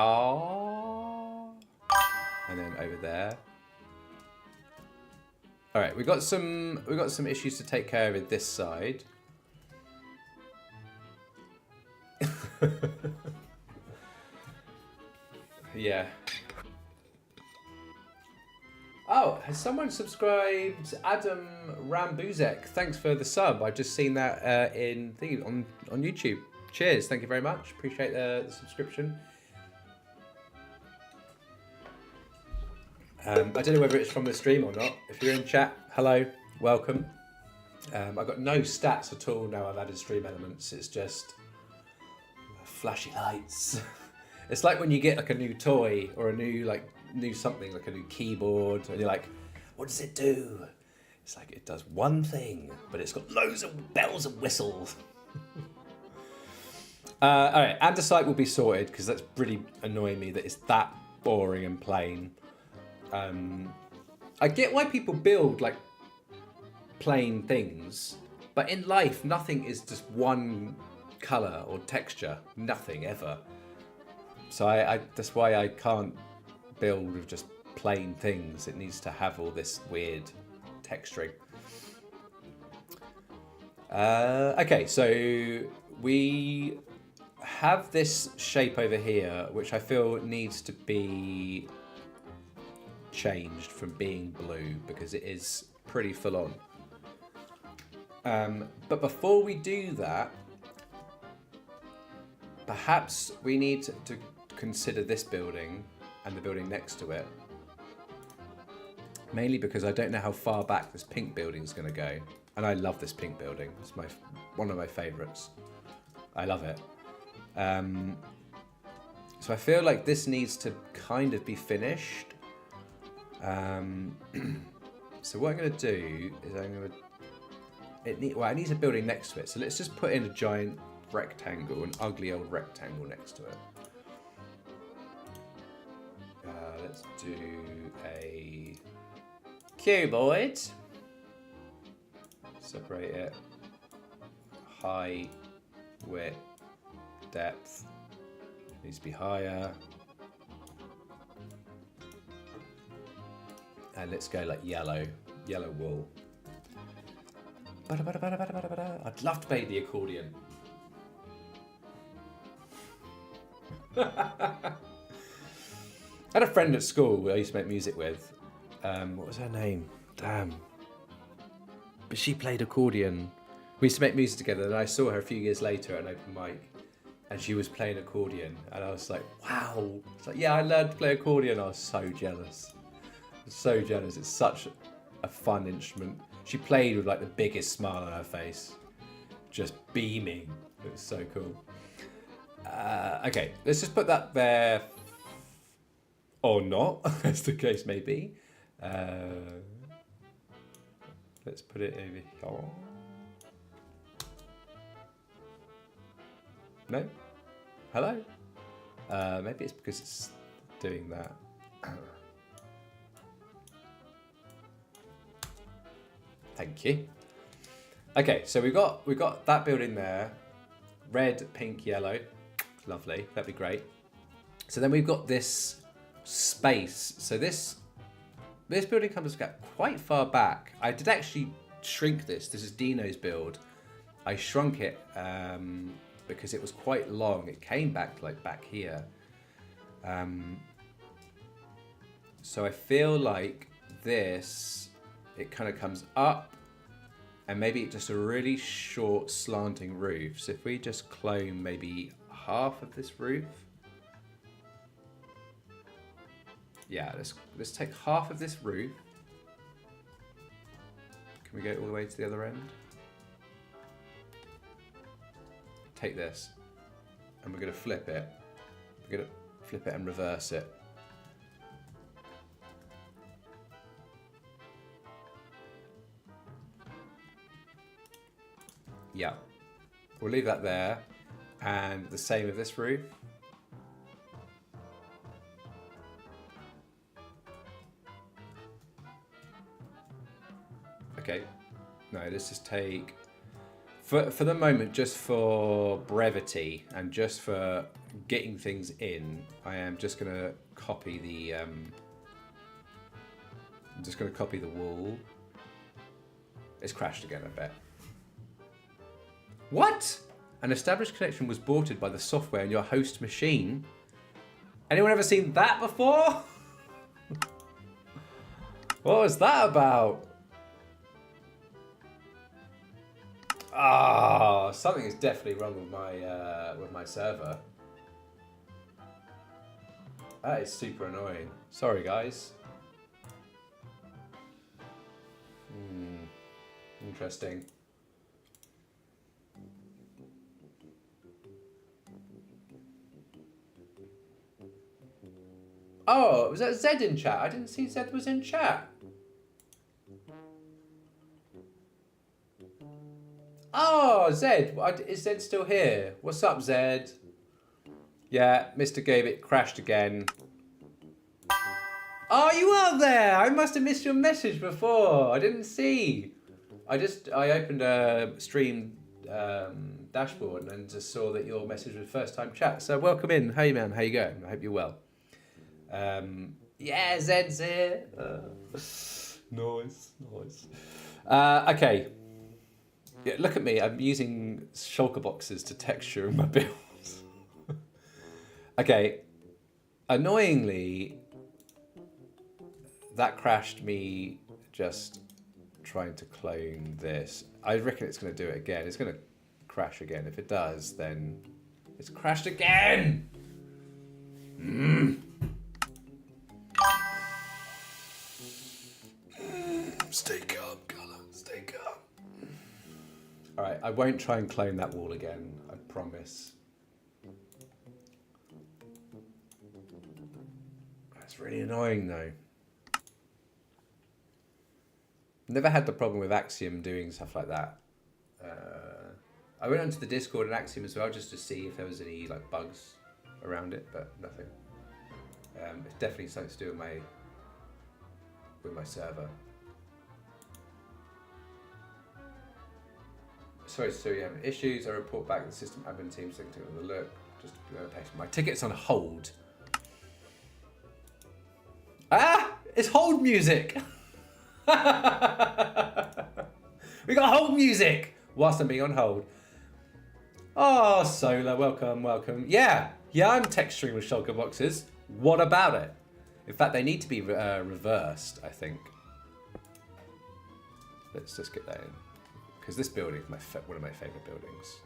and then over there. All right, we've got some issues to take care of with this side. Yeah. Oh, has someone subscribed? Adam Rambuzek, thanks for the sub. I've just seen that on YouTube. Cheers, thank you very much. Appreciate the subscription. I don't know whether it's from the stream or not. If you're in chat, hello, welcome. I've got no stats at all now I've added stream elements. It's just flashy lights. It's like when you get like a new toy or a new something, like a new keyboard, and you're like, what does it do? It's like, it does one thing, but it's got loads of bells and whistles. All right, andesite will be sorted because that's really annoying me that it's that boring and plain. I get why people build like plain things, but in life, nothing is just one color or texture. Nothing ever. So that's why I can't build with just plain things. It needs to have all this weird texturing. Okay, so we have this shape over here, which I feel needs to be changed from being blue because it is pretty full on. But before we do that, perhaps we need to consider this building and the building next to it. Mainly because I don't know how far back this pink building is going to go. And I love this pink building. It's one of my favourites. I love it. So I feel like this needs to kind of be finished. So what I'm going to do is it needs a building next to it. So let's just put in a giant rectangle, an ugly old rectangle next to it. Let's do a cuboid. Separate it. Height, width, depth. Needs to be higher. And let's go like yellow wool. I'd love to play the accordion. I had a friend at school I used to make music with. What was her name? Damn. But she played accordion. We used to make music together, and I saw her a few years later at an open mic, and she was playing accordion, and I was like, wow. It's like, yeah, I learned to play accordion. I was so jealous. So jealous. It's such a fun instrument. She played with like the biggest smile on her face, just beaming. It was so cool. Okay, let's just put that there, or not, as the case may be. Let's put it over here. No? Hello? Maybe it's because it's doing that. Thank you. Okay, so we got that building there. Red, pink, yellow. Lovely. That'd be great. So then we've got this space. So this building comes quite far back. I did actually shrink this. This is Dino's build. I shrunk it because it was quite long. It came back like back here. So I feel like this, it kind of comes up and maybe just a really short slanting roof. So if we just clone maybe half of this roof. Yeah, let's take half of this roof. Can we go all the way to the other end? take this and we're going to flip it. We're going to flip it and reverse it. Yeah. We'll leave that there. And the same with this roof. Okay. No, let's just take... For the moment, just for brevity and just for getting things in, I am just going to copy the... I'm just going to copy the wall. It's crashed again, I bet. What? An established connection was aborted by the software in your host machine. Anyone ever seen that before? What was that about? Ah, something is definitely wrong with my server. That is super annoying. Sorry, guys. Interesting. Oh, was that Zed in chat? I didn't see Zed was in chat. Oh, Zed. Is Zed still here? What's up, Zed? Yeah, Mr. Gabit crashed again. Oh, you are there. I must have missed your message before. I didn't see. I opened a stream dashboard and just saw that your message was first time chat. So welcome in. Hey, man. How you going? I hope you're well. Yeah, Zed's here. Nice. Okay. Yeah, look at me. I'm using shulker boxes to texture my builds. Okay. Annoyingly, that crashed me just trying to clone this. I reckon it's going to do it again. It's going to crash again. If it does, then it's crashed again. Stay calm, Colour. Stay calm. Alright, I won't try and clone that wall again. I promise. That's really annoying, though. Never had the problem with Axiom doing stuff like that. I went onto the Discord and Axiom as well just to see if there was any like bugs around it, but nothing. It's definitely something to do with my server. Sorry, so you having issues. I report back to the system admin team so they can take a look. Just my ticket's on hold. Ah! It's hold music! We got hold music whilst I'm being on hold. Oh, Solar, welcome. Yeah, I'm texturing with shulker boxes. What about it? In fact, they need to be reversed, I think. Let's just get that in. Because this building is one of my favourite buildings.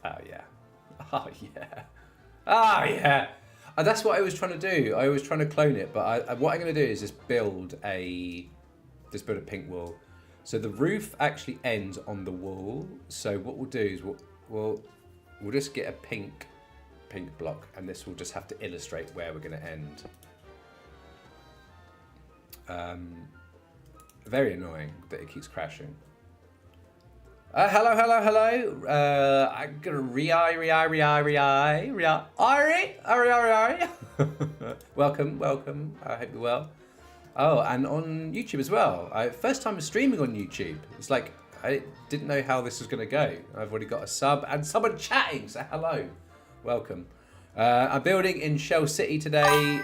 Oh, yeah. Oh, yeah. Oh, yeah. That's what I was trying to do. I was trying to clone it, but what I'm going to do is just build a pink wall. So the roof actually ends on the wall. So what we'll do is we'll just get a pink block, and this will just have to illustrate where we're going to end. Very annoying that it keeps crashing. Hello. I'm gonna Ari. Welcome. I hope you're well. Oh, and on YouTube as well. First time streaming on YouTube. It's like I didn't know how this was gonna go. I've already got a sub and someone chatting. So hello, welcome. I'm building in Shell City today.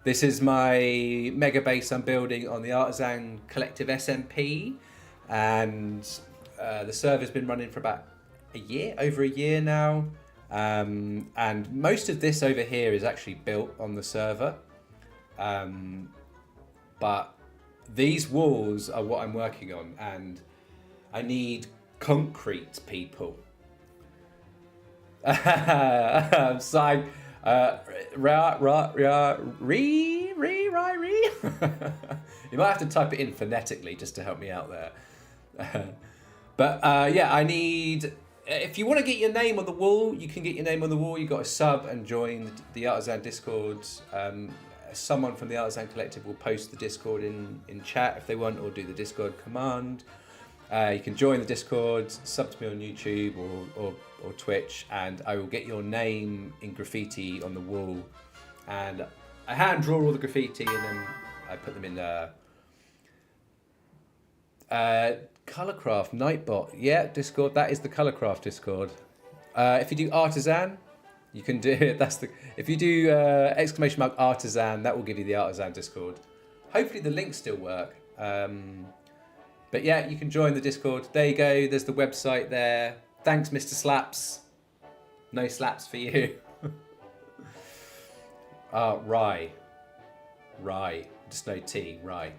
This is my mega base I'm building on the Artisan Collective SMP. And the server's been running for about over a year now. And most of this over here is actually built on the server. But these walls are what I'm working on, and I need concrete people. I'm saying, Rye. You might have to type it in phonetically just to help me out there. But yeah, I need... If you want to get your name on the wall, you can get your name on the wall. You've got to sub and join the Artisan Discord. Someone from the Artisan Collective will post the Discord in chat if they want, or do the Discord command. You can join the Discord, sub to me on YouTube or Twitch, and I will get your name in graffiti on the wall. And I hand draw all the graffiti, and then I put them in Colorcraft Nightbot. Yeah, Discord. That is the Colorcraft Discord. If you do Artisan, you can do it. If you do !Artisan, that will give you the Artisan Discord. Hopefully the links still work. But yeah, you can join the Discord. There you go. There's the website there. Thanks, Mr. Slaps. No slaps for you. Rye. Just no T. Rye.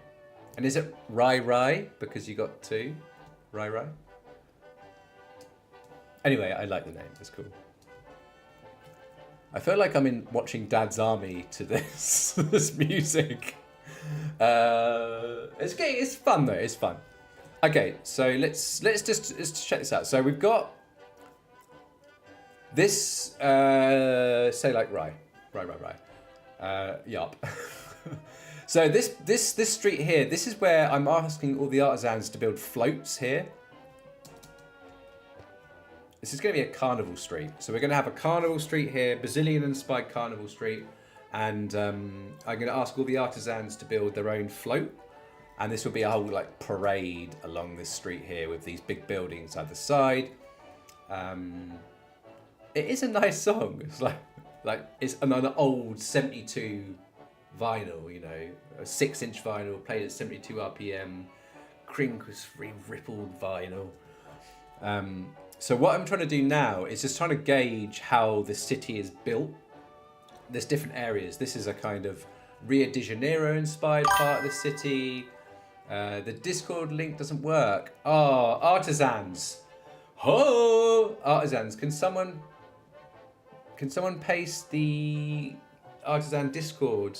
And is it Rye? Because you got two? Rye? Anyway, I like the name. It's cool. I feel like I'm watching Dad's Army to this this music. It's fun though. It's fun. Okay, so let's just check this out. So we've got this. Say like Rye. Yup. So this street here, this is where I'm asking all the artisans to build floats here. This is going to be a carnival street. So we're going to have a carnival street here, Brazilian-inspired carnival street. And I'm going to ask all the artisans to build their own float. And this will be a whole like parade along this street here with these big buildings either side. It is a nice song. It's like it's an old 72 vinyl, you know, a 6-inch vinyl played at 72 RPM, crinkle-free rippled vinyl. So what I'm trying to do now is just trying to gauge how the city is built. There's different areas. This is a kind of Rio de Janeiro inspired part of the city. The Discord link doesn't work. Oh, artisans. Oh, artisans. Can someone paste the artisan Discord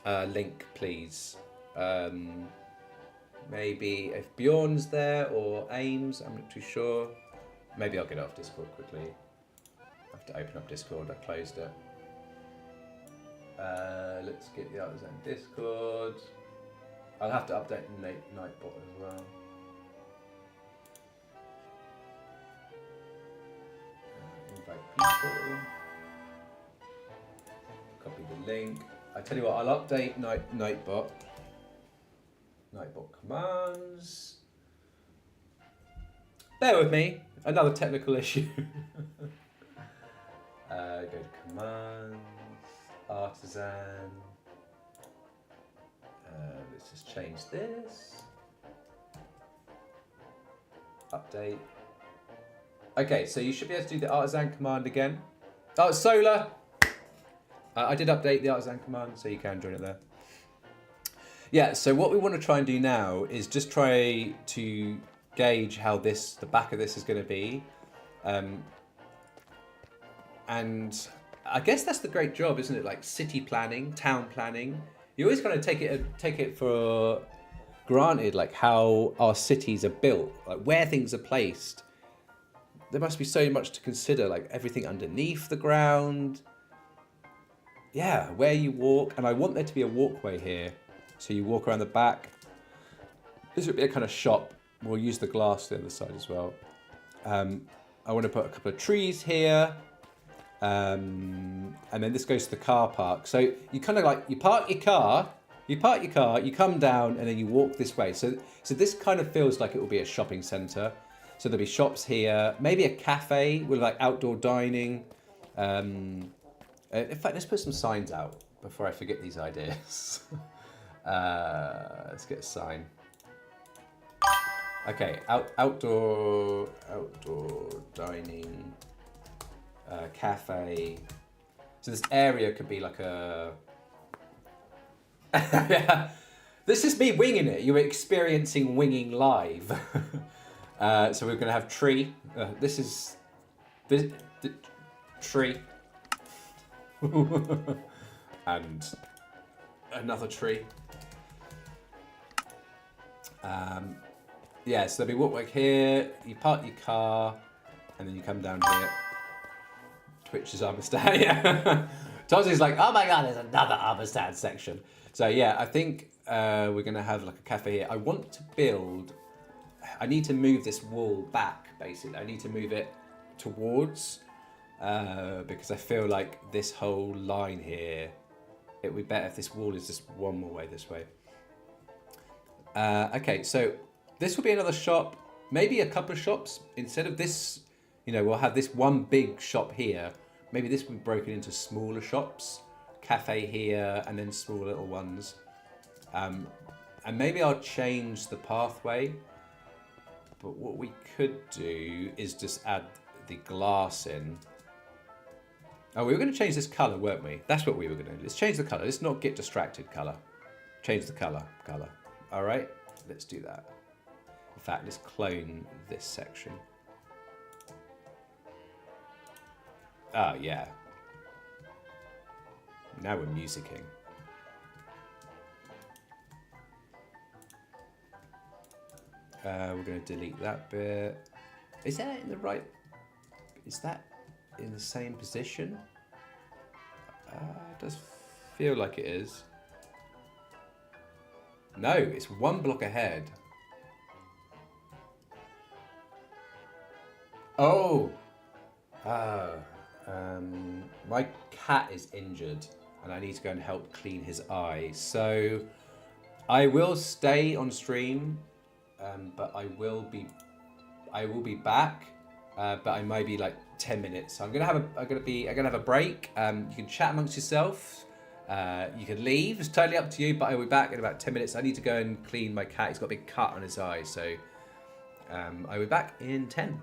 link, please? Maybe if Bjorn's there or Ames, I'm not too sure. Maybe I'll get off Discord quickly. I have to open up Discord, I closed it. Let's get the artisan Discord. I'll have to update the Nightbot as well. Invite people. Copy the link. I tell you what, I'll update Nightbot. Nightbot commands. Bear with me. Another technical issue. Go to commands. Artisan. Let's just change this. Update. Okay, so you should be able to do the artisan command again. Oh, solar. I did update the artisan command, so you can join it there. Yeah, so what we want to try and do now is just try to gauge how the back of this is going to be. And I guess that's the great job, isn't it? Like city planning, town planning. You always kind of take it for granted, like how our cities are built, like where things are placed. There must be so much to consider, like everything underneath the ground. Yeah, where you walk. And I want there to be a walkway here. So you walk around the back. This would be a kind of shop. We'll use the glass on the other side as well. I want to put a couple of trees here. And then this goes to the car park. So you kind of like, you park your car, you come down and then you walk this way. So this kind of feels like it will be a shopping centre. So there'll be shops here, maybe a cafe with like outdoor dining. In fact, let's put some signs out before I forget these ideas. Let's get a sign. Okay, outdoor dining, cafe. So this area could be like a... Yeah. This is me winging it. You're experiencing winging live. So we're going to have tree. This is the tree. And another tree. Yeah, so there'll be walkway here, you park your car, and then you come down here. Twitch is Armistead, yeah. Tozzy's like, oh my god, there's another Armistead section. So yeah, I think we're going to have like a cafe here. I want to build, I need to move this wall back, basically. I need to move it towards, because I feel like this whole line here, it would be better if this wall is just one more way this way. Okay, so this will be another shop, maybe a couple of shops. Instead of this, you know, we'll have this one big shop here. Maybe this will be broken into smaller shops. Cafe here, and then small little ones. And maybe I'll change the pathway. But what we could do is just add the glass in. Oh, we were going to change this colour, weren't we? That's what we were going to do. Let's change the colour. Let's not get distracted, colour. Change the colour. All right, let's do that. In fact, let's clone this section. Ah, yeah. Now we're musicking. We're going to delete that bit. Is that in the right... Is that in the same position? It does feel like it is. No, it's one block ahead. Oh! My cat is injured and I need to go and help clean his eye. So I will stay on stream, but I will be back, but I might be like 10 minutes. So I'm gonna have a break. You can chat amongst yourself. You can leave. It's totally up to you. But I'll be back in about 10 minutes. I need to go and clean my cat. He's got a big cut on his eye. So I'll be back in 10.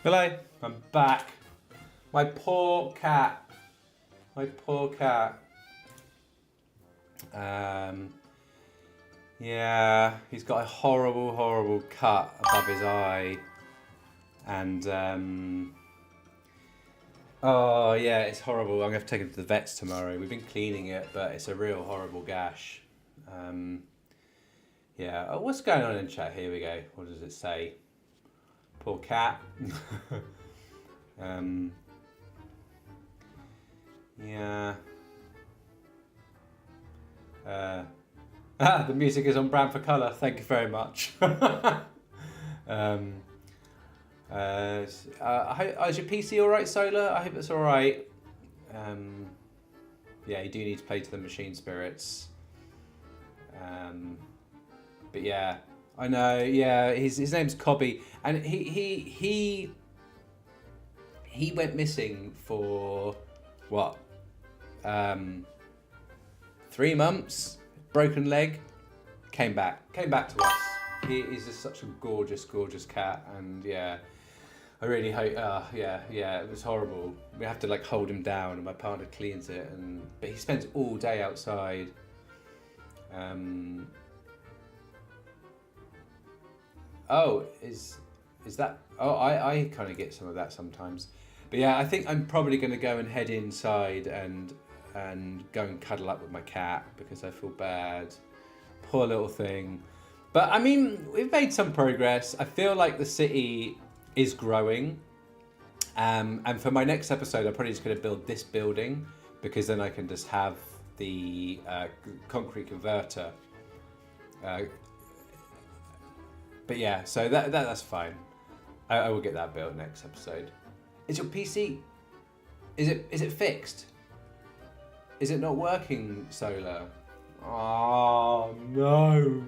Hello, I'm back. My poor cat. My poor cat. Yeah, he's got a horrible, horrible cut above his eye. And, oh yeah, it's horrible. I'm going to have to take him to the vets tomorrow. We've been cleaning it, but it's a real horrible gash. Yeah, oh, what's going on in chat? Here we go. What does it say? Poor cat. Yeah. The music is on brand for colour. Thank you very much. Is your PC all right, Solar? I hope it's all right. Yeah, you do need to play to the machine spirits. But yeah, I know. Yeah, his name's Cobby, and he went missing for what? 3 months. Broken leg. Came back to us. He is just such a gorgeous, gorgeous cat, and yeah. I really hope. Yeah, it was horrible. We have to like hold him down, and my partner cleans it, but he spends all day outside. Oh, is that? Oh, I kind of get some of that sometimes, but yeah, I think I'm probably going to go and head inside and go and cuddle up with my cat because I feel bad. Poor little thing. But I mean, we've made some progress. I feel like the city is growing, and for my next episode I'm probably just going to build this building because then I can just have the concrete converter, but yeah, so that's fine. I will get that built next episode. Is your PC, is it fixed? Is it not working, Solar? Oh no,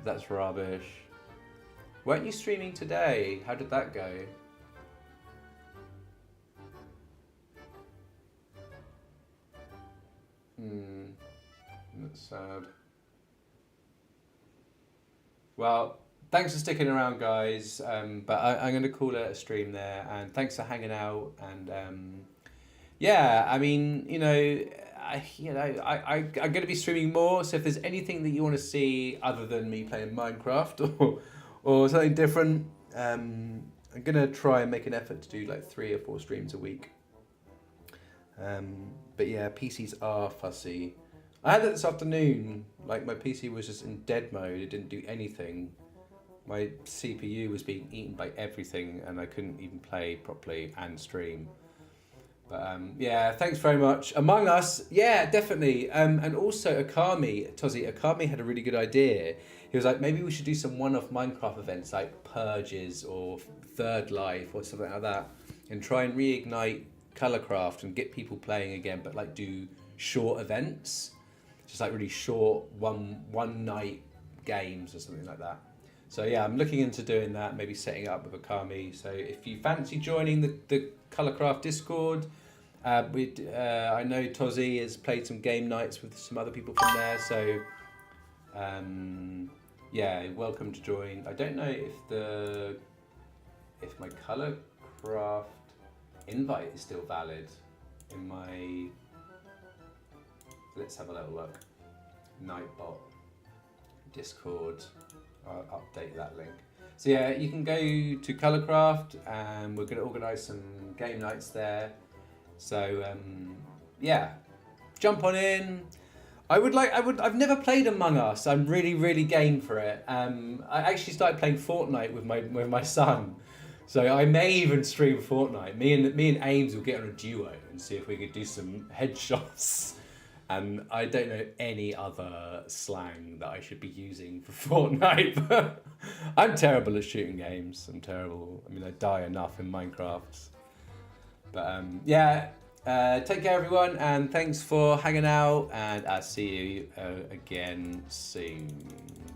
that's rubbish. Weren't you streaming today? How did that go? That's sad. Well, thanks for sticking around, guys. But I'm going to call it a stream there. And thanks for hanging out. And yeah, I mean, I'm going to be streaming more. So if there's anything that you want to see other than me playing Minecraft or something different, I'm going to try and make an effort to do like 3 or 4 streams a week. But yeah, PCs are fussy. I had that this afternoon. Like my PC was just in dead mode. It didn't do anything. My CPU was being eaten by everything and I couldn't even play properly and stream. But yeah, thanks very much. Among Us, yeah, definitely. And also Akami had a really good idea. He was like, maybe we should do some one-off Minecraft events like Purges or Third Life or something like that, and try and reignite Colorcraft and get people playing again, but like do short events, just like really short one night games or something like that. So yeah, I'm looking into doing that, maybe setting it up with Akami. So if you fancy joining the Colorcraft Discord, I know Tozzy has played some game nights with some other people from there. So yeah, welcome to join. I don't know if my Colorcraft invite is still valid in my. Let's have a little look. Nightbot Discord. I'll update that link. So yeah, you can go to Colorcraft and we're going to organise some game nights there. So yeah, jump on in. I've never played Among Us. I'm really game for it. I actually started playing Fortnite with my son. So I may even stream Fortnite. Me and Ames will get on a duo and see if we could do some headshots. And I don't know any other slang that I should be using for Fortnite, but I'm terrible at shooting games. I'm terrible. I mean, I die enough in Minecraft. But yeah, take care everyone, and thanks for hanging out, and I'll see you again soon.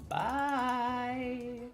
Bye.